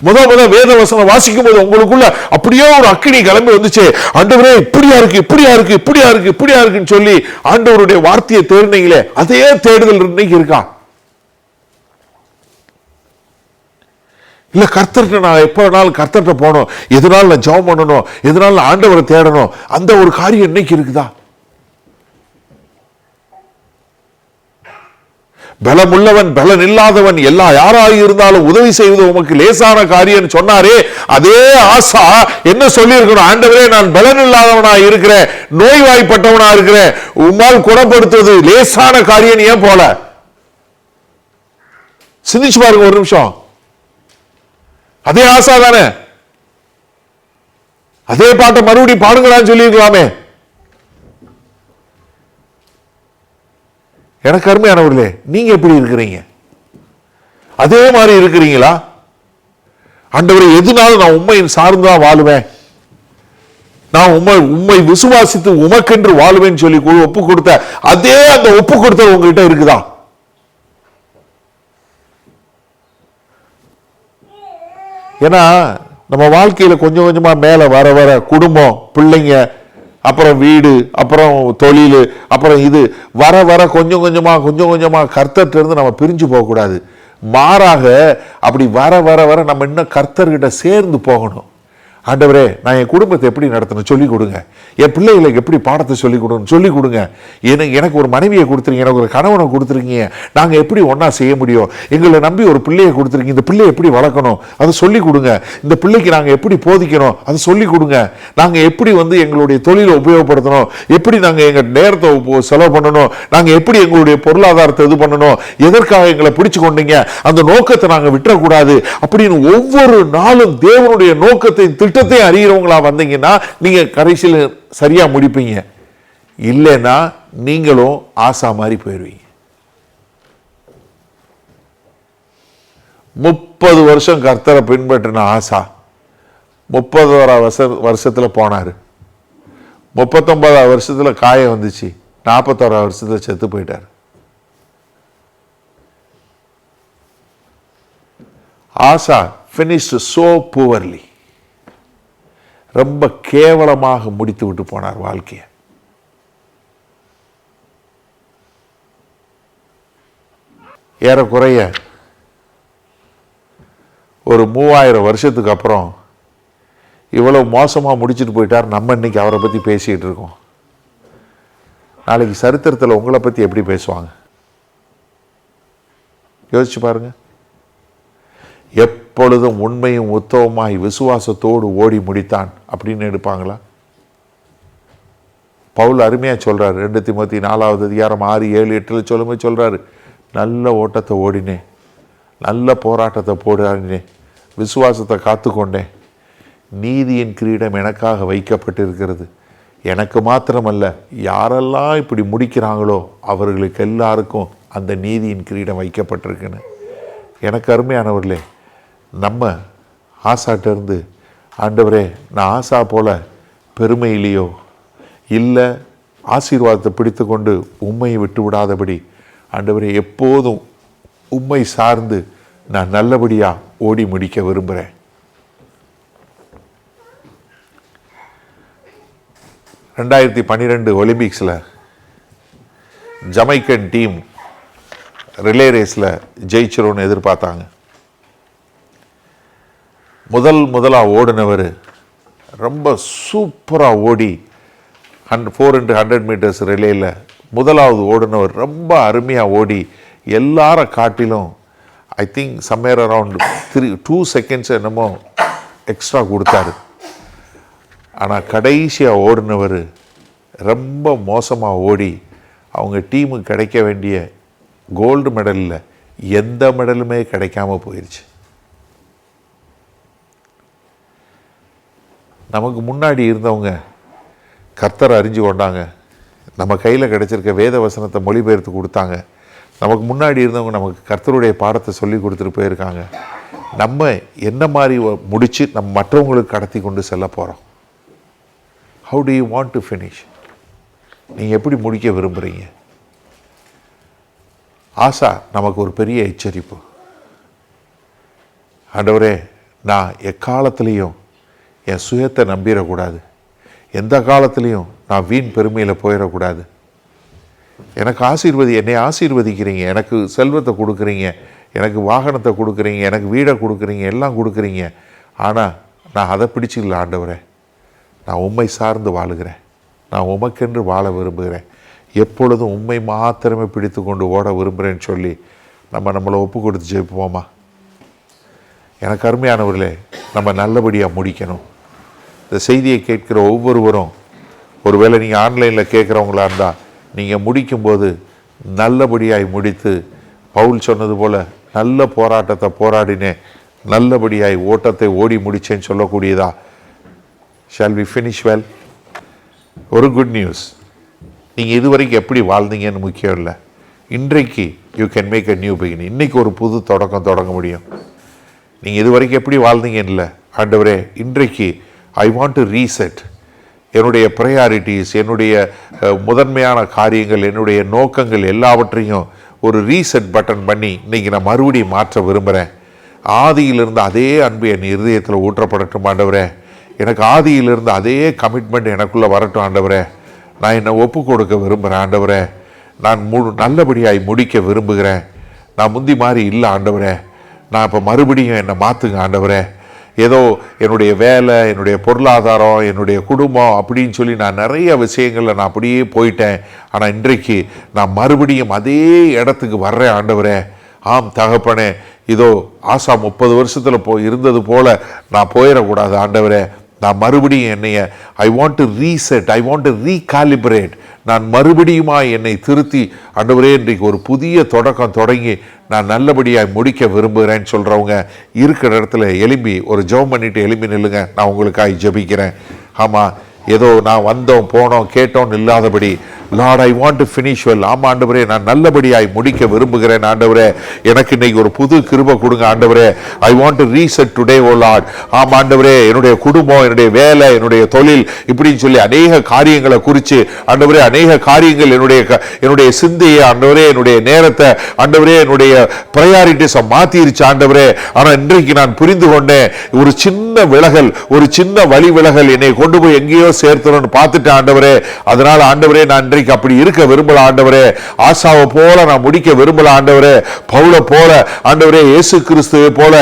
முத வேத வசனம் வாசிக்கும் போது உங்களுக்குள்ள அப்படியே ஒரு அக்கினி கிளம்பி வந்துச்சு. ஆண்டவரே இப்படியா இருக்கு, இப்படியா இருக்கு, இப்படியா இருக்கு, இப்படியா இருக்குன்னு சொல்லி ஆண்டவருடைய வார்த்தையை தேடினீங்களே, அதே தேடுதல் இன்னைக்கு இருக்கா? இல்ல கர்த்தர்கிட்ட நான் எப்ப வேணாலும் கர்த்தர்கிட்ட போகணும், எதனால நான் ஜெபம் பண்ணணும், எதனால ஆண்டவரை தேடணும், அந்த ஒரு காரியம் இன்னைக்கு இருக்குதா? பலமுள்ளவன் பலன் இல்லாதவன் எல்லா யாராக இருந்தாலும் உதவி செய்வது உமக்கு லேசான காரியம் சொன்னாரே, அதே ஆசா என்ன சொல்லி இருக்கணும்? ஆண்டவரே நான் பலன் இல்லாதவனா இருக்கிறேன், நோய்வாய்ப்பட்டவனா இருக்கிறேன், உம்மால் குணப்படுத்துவது லேசான காரியம் ஏன் போல? சிந்திச்சு பாருங்க ஒரு நிமிஷம். அதே ஆசா தானே, அதே பாட்டை மறுபடியும் பாடுங்களான்னு சொல்லியிருக்கலாமே. எனக்கு அருமையானவர்களே, நீங்க எப்படி இருக்கிறீங்க? அதே மாதிரி இருக்கிறீங்களா? ஆண்டவரே, எதுனாலும் நான் உண்மையின் சார்ந்துதான் வாழுவேன், நான் உண்மை விசுவாசித்து உமக்கென்று வாழுவேன்னு சொல்லி ஒப்பு கொடுத்த அதே அந்த ஒப்பு கொடுத்த உங்ககிட்ட இருக்குதா? ஏன்னா நம்ம வாழ்க்கையில கொஞ்சம் கொஞ்சமா மேல வர வர குடும்பம், பிள்ளைங்க, அப்புறம் வீடு, அப்புறம் தொழில், அப்புறம் இது வர வர கொஞ்சம் கொஞ்சமா கர்த்தர்ட்ட இருந்து நம்ம பிரிஞ்சு போகக்கூடாது. மாறாக அப்படி வர வர வர நம்ம இன்னும் கர்த்தர்கிட்ட சேர்ந்து போகணும். ஆண்டவரே, நான் என் குடும்பத்தை எப்படி நடத்தணும் சொல்லிக் கொடுங்க, என் பிள்ளைகளுக்கு எப்படி பாடத்தை சொல்லிக் கொடுக்கணும் சொல்லிக் கொடுங்க, எனக்கு ஒரு மனைவியை கொடுத்துருங்க, எனக்கு ஒரு கணவனை கொடுத்துருக்கீங்க, நாங்கள் எப்படி ஒன்றா செய்ய முடியும், எங்களை நம்பி ஒரு பிள்ளையை கொடுத்துருக்கீங்க, இந்த பிள்ளையை எப்படி வளர்க்கணும் அதை சொல்லிக் கொடுங்க, இந்த பிள்ளைக்கு நாங்கள் எப்படி போதிக்கணும் அதை சொல்லிக் கொடுங்க, நாங்கள் எப்படி எங்களுடைய தொழிலை உபயோகப்படுத்தணும், எப்படி நாங்கள் எங்கள் நேரத்தை செலவு பண்ணணும், நாங்கள் எப்படி எங்களுடைய பொருளாதாரத்தை இது பண்ணணும், எதற்காக எங்களை பிடிச்சு கொண்டீங்க, அந்த நோக்கத்தை நாங்கள் விட்டுறக்கூடாது அப்படின்னு ஒவ்வொரு நாளும் தேவனுடைய நோக்கத்தை திட்டத்தை அறிகிறவங்களா வந்தீங்கன்னா நீங்க கடைசியில் சரியா முடிப்பீங்க. இல்லைன்னா நீங்களும் ஆசா மாதிரி போயிருவீங்க. 30 வருஷம் கர்த்தரை பின்பற்றின ஆசா 31 வருஷத்துல போனாரு. 39 வருஷத்துல காயம் வந்துச்சு. 41 வருஷத்துல செத்து போயிட்டார். ஆசா finished so poorly. ரொம்ப கேவலமாக முடித்து விட்டு போனார் வாழ்க்கையை. ஏறக்குறைய ஒரு 3000 வருஷத்துக்கு அப்புறம் இவ்வளவு மோசமா முடிச்சுட்டு போயிட்டார். நம்ம இன்னைக்கு அவரை பத்தி பேசிட்டு இருக்கோம். நாளைக்கு சரித்திரத்தில் உங்களை பத்தி எப்படி பேசுவாங்க யோசிச்சு பாருங்க. எப்பொழுதும் உண்மையும் உத்தவமாய் விசுவாசத்தோடு ஓடி முடித்தான் அப்படின்னு எடுப்பாங்களா? பவுல் அருமையா சொல்றாரு. 2 தீமோத்தேயு 4 அதிகாரம் 6, 7, 8 சொல்லும்போது சொல்றாரு, நல்ல ஓட்டத்தை ஓடினேன், நல்ல போராட்டத்தை போராடினேன், விசுவாசத்தை காத்துக்கொண்டேன், நீதியின் கிரீடம் எனக்காக வைக்கப்பட்டிருக்கிறது. எனக்கு மாத்திரமல்ல, யாரெல்லாம் இப்படி முடிக்கிறாங்களோ அவர்களுக்கு எல்லாருக்கும் அந்த நீதியின் கிரீடம் வைக்கப்பட்டிருக்குன்னு. எனக்கு அருமையானவர்களே, நம்ம ஆசாட்ட இருந்து, ஆண்டவரே நான் ஆசா போல பெருமையிலேயோ இல்லை ஆசீர்வாதத்தை பிடித்து கொண்டு உண்மையை விட்டு விடாதபடி, ஆண்டவரே எப்போதும் உண்மை சார்ந்து நான் நல்லபடியா ஓடி முடிக்க விரும்புகிறேன். ரெண்டாயிரத்தி 12 ஒலிம்பிக்ஸில் ஜமைக்கன் டீம் ரிலே ரேஸில் ஜெயிச்சிரும்னு எதிர்பார்த்தாங்க. முதலாக ஓடினவர் ரொம்ப சூப்பராக ஓடி 4x100 மீட்டர்ஸ் ரிலேயில் முதலாவது ஓடினவர் ரொம்ப அருமையாக ஓடி எல்லாரை காட்டிலும் I think somewhere around 2 seconds என்னமோ எக்ஸ்ட்ரா கொடுத்தாரு. ஆனால் கடைசியாக ஓடினவர் ரொம்ப மோசமாக ஓடி அவங்க டீமுக்கு கிடைக்க வேண்டிய கோல்டு மெடலில் எந்த மெடலுமே கிடைக்காம போயிடுச்சு. நமக்கு முன்னாடி இருந்தவங்க கர்த்தரை அறிஞ்சு கொண்டாங்க, நம்ம கையில் கிடைச்சிருக்க வேத வசனத்தை மொழிபெயர்த்து கொடுத்தாங்க. நமக்கு முன்னாடி இருந்தவங்க நமக்கு கர்த்தருடைய பாடத்தை சொல்லி கொடுத்துட்டு போயிருக்காங்க. நம்ம என்ன மாதிரி முடித்து நம்ம மற்றவங்களுக்கு கடத்தி கொண்டு செல்ல போகிறோம்? How to you want to finish? நீங்கள் எப்படி முடிக்க விரும்புகிறீங்க? ஆசா நமக்கு ஒரு பெரிய எச்சரிப்பு. ஆண்டவரே, நான் எக்காலத்திலையும் என் சுயத்தை நம்பிடக்கூடாது, எந்த காலத்துலேயும் நான் வீண் பெருமையில் போயிடக்கூடாது. எனக்கு என்னை ஆசீர்வதிக்கிறீங்க, எனக்கு செல்வத்தை கொடுக்குறீங்க, எனக்கு வாகனத்தை கொடுக்குறீங்க, எனக்கு வீடை கொடுக்குறீங்க, எல்லாம் கொடுக்குறீங்க. ஆனால் நான் அதை பிடிச்சிக்கல ஆண்டவரே, நான் உண்மை சார்ந்து வாழுகிறேன், நான் உமக்கென்று வாழ விரும்புகிறேன், எப்பொழுதும் உண்மை மாத்திரமே பிடித்து கொண்டு ஓட விரும்புகிறேன்னு சொல்லி நம்மளை ஒப்பு கொடுத்து ஜெயிப்போமா? எனக்கு அருமையானவர்களே, நம்ம நல்லபடியாக முடிக்கணும். இந்த செய்தியை கேட்கிற ஒவ்வொருவரும், ஒருவேளை நீங்கள் ஆன்லைனில் கேட்குறவங்களா இருந்தால், நீங்கள் முடிக்கும்போது நல்லபடியாய் முடித்து, பவுல் சொன்னது போல் நல்ல போராட்டத்தை போராடினேன், நல்லபடியாய் ஓட்டத்தை ஓடி முடிச்சேன்னு சொல்லக்கூடியதா? Shall we finish well? ஒரு குட் நியூஸ், நீங்கள் இதுவரைக்கும் எப்படி வாழ்ந்தீங்கன்னு முக்கியம் இல்லை. இன்றைக்கு you can make a new beginning. இன்றைக்கி ஒரு புது தொடங்க முடியும். நீங்கள் இதுவரைக்கும் எப்படி வாழ்ந்தீங்கன்னு இல்லை, ஆண்டவரே இன்றைக்கு ஐ வாண்ட் டு ரீசெட் என்னுடைய ப்ரையாரிட்டிஸ், என்னுடைய முதன்மையான காரியங்கள், என்னுடைய நோக்கங்கள் எல்லாவற்றையும் ஒரு ரீசெட் பட்டன் பண்ணி இன்றைக்கி நான் மறுபடியும் மாற்ற விரும்புகிறேன். ஆதியிலிருந்து அதே அன்பு என் இருதயத்தில் ஊற்றப்படட்டும் ஆண்டவரே. எனக்கு ஆதியிலிருந்து அதே கமிட்மெண்ட் எனக்குள்ளே வரட்டும் ஆண்டவரே. நான் என்னை ஒப்பு கொடுக்க விரும்புகிறேன் ஆண்டவரே. நான் நல்லபடியாய் முடிக்க விரும்புகிறேன். நான் முந்தி மாதிரி இல்லை ஆண்டவரே. நான் இப்போ மறுபடியும் என்னை மாற்றுங்க ஆண்டவரே. ஏதோ என்னுடைய வேலை, என்னுடைய பொருளாதாரம், என்னுடைய குடும்பம் அப்படின்னு சொல்லி நான் நிறைய விஷயங்களில் நான் அப்படியே போயிட்டேன். ஆனால் இன்றைக்கு நான் மறுபடியும் அதே இடத்துக்கு வர்றேன் ஆண்டவரே. ஆம் தகப்பனே, இதோ ஆசா 30 வருஷத்தில் இருந்தது போல் நான் போயிடக்கூடாது ஆண்டவரே. நான் மறுபடியும் என்னைய I want to reset, I want to recalibrate. நான் மறுபடியுமா என்னை திருத்தி ஆண்டவரே இன்றைக்கு ஒரு புதிய தொடக்கம் தொடங்கி நான் நல்லபடியாக முடிக்க விரும்புகிறேன்னு சொல்கிறவங்க இருக்கிற இடத்துல எலும்பி ஒரு ஜெபம் பண்ணிட்டு எலும்பி நில்லுங்க. நான் உங்களுக்காக ஜெபிக்கிறேன். ஆமாம், ஏதோ நான் வந்தோம் போனோம் கேட்டோன்னு இல்லாதபடி, Lord I want to finish well. ஆமாம் ஆண்டவரே, நான் நல்லபடியாய் முடிக்க விரும்புகிறேன் ஆண்டவரே. எனக்கு இன்னைக்கு ஒரு புது கிருபை கொடுங்க ஆண்டவரே. I want to reset today oh lord. ஆமாம் ஆண்டவரே, என்னுடைய குடும்பம், என்னுடைய வேலை, என்னுடைய தொழில் இப்படின்னு சொல்லி அநேக காரியங்களை குறித்து ஆண்டவரே, அநேக காரியங்கள் என்னுடைய சிந்தையை ஆண்டவரே, என்னுடைய நேரத்தை ஆண்டவரே, என்னுடைய ப்ரையாரிட்டிஸை மாற்றிருச்சு ஆண்டவரே. ஆனால் இன்றைக்கு நான் புரிந்து கொண்டேன், ஒரு சின்ன விலகல், ஒரு சின்ன வழி விலகல் என்னை கொண்டு போய் எங்கேயோ சேர்த்தணும்னு பார்த்துட்டேன் ஆண்டவரே. அதனால ஆண்டவரே, நான் இன்றைக்கு அப்படி இருக்க விரும்பல ஆண்டவரே. ஆசாவை போல நான் முடிக்க விரும்பல ஆண்டவரே. பவுலை போல ஆண்டவரே, இயேசு கிறிஸ்துவை போல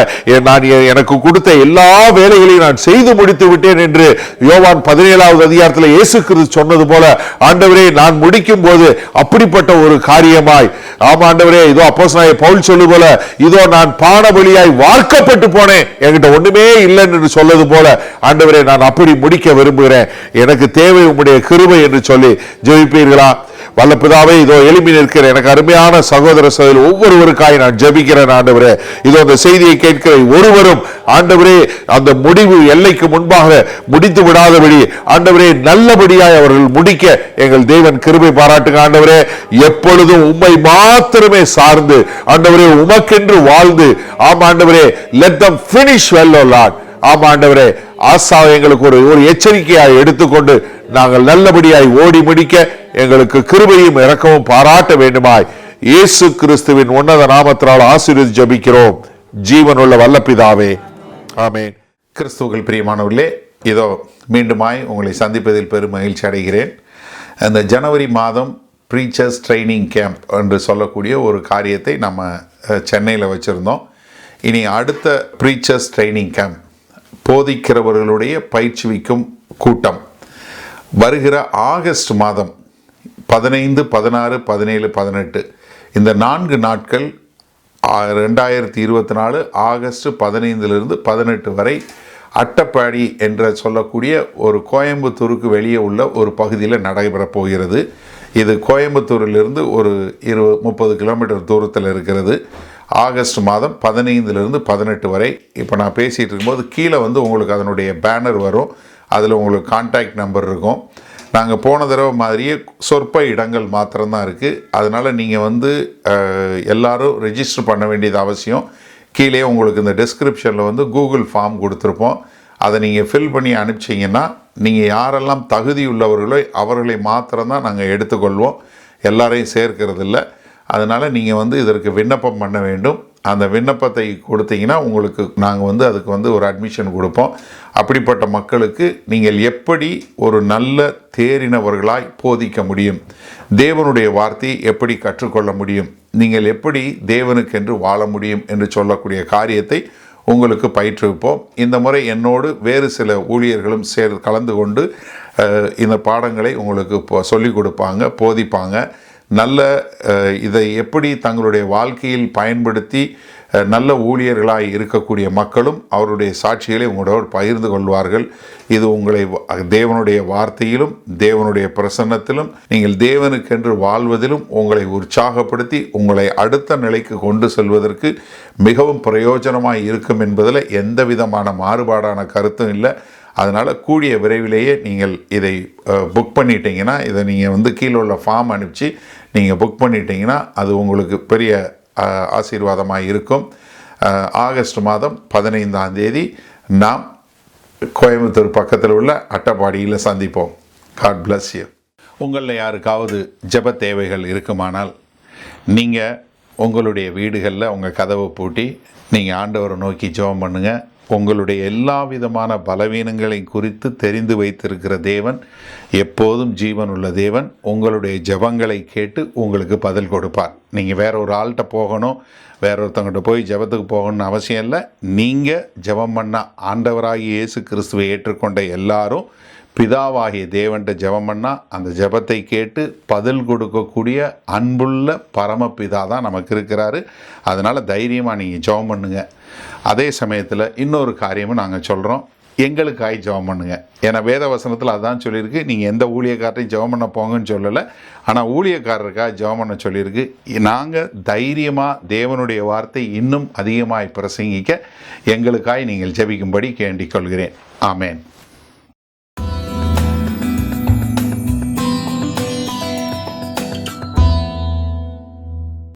நான் எனக்கு கொடுத்த எல்லா வேலைகளையும் நான் செய்து முடித்து விட்டேன் என்று யோவான் 17வது அதிகாரத்தில் இயேசு கிறிஸ்து சொன்னது போல ஆண்டவரே, நான் முடிக்கும் போது அப்படிப்பட்ட ஒரு காரியமாய், ஆமா ஆண்டவரே, இதோ அப்போஸ்தலனாகிய பவுல் சொல்லு போல, இதோ நான் பானபலியாய் வார்க்கப்பட்டு போனேன், என்கிட்ட ஒண்ணுமே இல்லைன்னு சொல்லது போல ஆண்டவரே, நான் அப்படி முடிக்க விரும்புகிறேன். எனக்கு தேவை உம்முடைய கிருபை என்று சொல்லி ஜெபிப்பீர்களா? வல்ல பிதாவே, இதோ எழுப்பி நிற்கிற எனக்கு அருமையான சகோதர சகோதரி ஒவ்வொருவருக்காய் நான் ஜெபிக்கிறேன் ஆண்டவரே. இதோ அந்த செய்தியை கேட்கிற ஒருவரும் ஆண்டவரே, அந்த முடிவு எல்லைக்கு முன்பாக முடித்து விடாதபடி ஆண்டவரே, நல்லபடியாய் அவர்கள் முடிக்க எங்கள் தேவன் கிருபை பாராட்டுங்க ஆண்டவரே. எப்பொழுதும் உம்மை மாத்திரமே சார்ந்து ஆண்டவரே, உமக்கென்று வாழ்ந்து, ஆமா ஆண்டவரே, let them finish well o Lord. ஆமா ஆண்டவரே, ஆசா எங்களுக்கு ஒரு எச்சரிக்கையாய் எடுத்துக்கொண்டு நாங்கள் நல்லபடியாய் ஓடி முடிக்க எங்களுக்கு கிருபையும் இரக்கமும் பாராட்ட வேண்டுமாய் இயேசு கிறிஸ்துவின் உன்னத நாமத்தினால் ஆசீர்வதித்து ஜெபிக்கிறோம் ஜீவனுள்ள வல்ல பிதாவே, ஆமென். கிறிஸ்துவுக்குள் பிரியமானவர்களே, இதோ மீண்டுமாய் உங்களை சந்திப்பதில் பெரும் மகிழ்ச்சி அடைகிறேன். அந்த ஜனவரி மாதம் ப்ரீச்சர்ஸ் ட்ரைனிங் கேம்ப் என்று சொல்லக்கூடிய ஒரு காரியத்தை நம்ம சென்னையில் வச்சுருந்தோம். இனி அடுத்த ப்ரீச்சர்ஸ் ட்ரைனிங் கேம்ப், போதிக்கிறவர்களுடைய பயிற்சிவிக்கும் கூட்டம் வருகிற ஆகஸ்ட் மாதம் 15, 16, 17, 18 இந்த 4 நாட்கள் 2024 ஆகஸ்ட் 15 18 வரை அட்டப்பாடி என்ற சொல்லக்கூடிய ஒரு கோயம்புத்தூருக்கு வெளியே உள்ள ஒரு பகுதியில் நடைபெறப் போகிறது. இது கோயம்புத்தூரிலிருந்து ஒரு 20-30 கிலோமீட்டர் தூரத்தில் இருக்கிறது. ஆகஸ்ட் மாதம் 15 18 வரை. இப்போ நான் பேசிகிட்டு இருக்கும்போது கீழே உங்களுக்கு அதனுடைய பேனர் வரும். அதில் உங்களுக்கு கான்டாக்ட் நம்பர் இருக்கும். நாங்கள் போன தடவை மாதிரியே சொற்ப இடங்கள் மாத்திரம்தான் இருக்குது. அதனால் நீங்கள் எல்லாரும் ரெஜிஸ்டர் பண்ண வேண்டியது அவசியம். கீழே உங்களுக்கு இந்த டிஸ்கிரிப்ஷனில் கூகுள் ஃபார்ம் கொடுத்துருப்போம். அதை நீங்கள் ஃபில் பண்ணி அனுப்பிச்சிங்கன்னா நீங்கள் யாரெல்லாம் தகுதி உள்ளவர்களோ அவர்களை மாத்திரம்தான் நாங்கள் எடுத்துக்கொள்வோம். எல்லாரையும் சேர்க்கறதில்ல. அதனால் நீங்கள் இதற்கு விண்ணப்பம் பண்ண வேண்டும். அந்த விண்ணப்பத்தை கொடுத்தீங்கன்னா உங்களுக்கு நாங்கள் அதுக்கு ஒரு அட்மிஷன் கொடுப்போம். அப்படிப்பட்ட மக்களுக்கு நீங்கள் எப்படி ஒரு நல்ல தேறினவர்களாய் போதிக்க முடியும், தேவனுடைய வார்த்தையை எப்படி கற்றுக்கொள்ள முடியும், நீங்கள் எப்படி தேவனுக்கென்று வாழ முடியும் என்று சொல்லக்கூடிய காரியத்தை உங்களுக்கு பயிற்றுவிப்போம். இந்த முறை என்னோடு வேறு சில ஊழியர்களும் கலந்து கொண்டு இந்த பாடங்களை உங்களுக்கு சொல்லிக் கொடுப்பாங்க, போதிப்பாங்க. நல்ல இதை எப்படி தங்களுடைய வாழ்க்கையில் பயன்படுத்தி நல்ல ஊழியர்களாய் இருக்கக்கூடிய மக்களும் அவருடைய சாட்சிகளை உங்களோடு பகிர்ந்து கொள்வார்கள். இது உங்களை தேவனுடைய வார்த்தையிலும் தேவனுடைய பிரசன்னத்திலும் நீங்கள் தேவனுக்கென்று வாழ்வதிலும் உங்களை உற்சாகப்படுத்தி உங்களை அடுத்த நிலைக்கு கொண்டு செல்வதற்கு மிகவும் பிரயோஜனமாய் இருக்கும் என்பதில் எந்த விதமான மாறுபாடான கருத்தும் இல்லை. அதனால் கூடிய விரைவிலேயே நீங்கள் இதை புக் பண்ணிட்டீங்கன்னா, இதை நீங்கள் கீழே உள்ள ஃபார்ம் அனுப்பிச்சு நீங்கள் புக் பண்ணிட்டீங்கன்னா அது உங்களுக்கு பெரிய ஆசீர்வாதமாக இருக்கும். ஆகஸ்ட் மாதம் 15ஆம் தேதி நாம் கோயம்புத்தூர் பக்கத்தில் உள்ள அட்டப்பாடியில் சந்திப்போம். God bless you. உங்களில் யாருக்காவது ஜெப தேவைகள் இருக்குமானால் நீங்கள் உங்களுடைய வீடுகளில் உங்கள் கதவை பூட்டி நீங்கள் ஆண்டவரை நோக்கி ஜெபம் பண்ணுங்கள். உங்களுடைய எல்லா விதமான பலவீனங்களை குறித்து தெரிந்து வைத்திருக்கிற தேவன், எப்போதும் ஜீவன் உள்ள தேவன், உங்களுடைய ஜெபங்களை கேட்டு உங்களுக்கு பதில் கொடுப்பார். நீங்கள் வேற ஒரு ஆள்கிட்ட போகணும், வேற ஒருத்தவங்கிட்ட போய் ஜெபத்துக்கு போகணும்னு அவசியம் இல்லை. நீங்கள் ஜெபம் பண்ண ஆண்டவராகிய இயேசு கிறிஸ்துவை ஏற்றுக்கொண்ட எல்லாரும் பிதாவாகிய தேவன்கிட்ட ஜெபம் பண்ணால் அந்த ஜெபத்தை கேட்டு பதில் கொடுக்கக்கூடிய அன்புள்ள பரமபிதா தான் நமக்கு இருக்கிறாரு. அதனால் தைரியமாக நீங்கள் ஜெபம் பண்ணுங்கள். அதே சமயத்தில் இன்னொரு காரியமும் நாங்கள் சொல்கிறோம், எங்களுக்காய் ஜெபம் பண்ணுங்கள். ஏன்னா வேத வசனத்தில் அதான் சொல்லியிருக்கு, நீங்கள் எந்த ஊழியக்காரரையும் ஜெபம் பண்ண போங்கன்னு சொல்லலை, ஆனால் ஊழியக்காரருக்காக ஜெபம் பண்ண சொல்லியிருக்கு. நாங்கள் தைரியமாக தேவனுடைய வார்த்தை இன்னும் அதிகமாய் பிரசங்கிக்க எங்களுக்காய் நீங்கள் ஜெபிக்கும்படி கேண்டிக் கொள்கிறேன். ஆமேன்.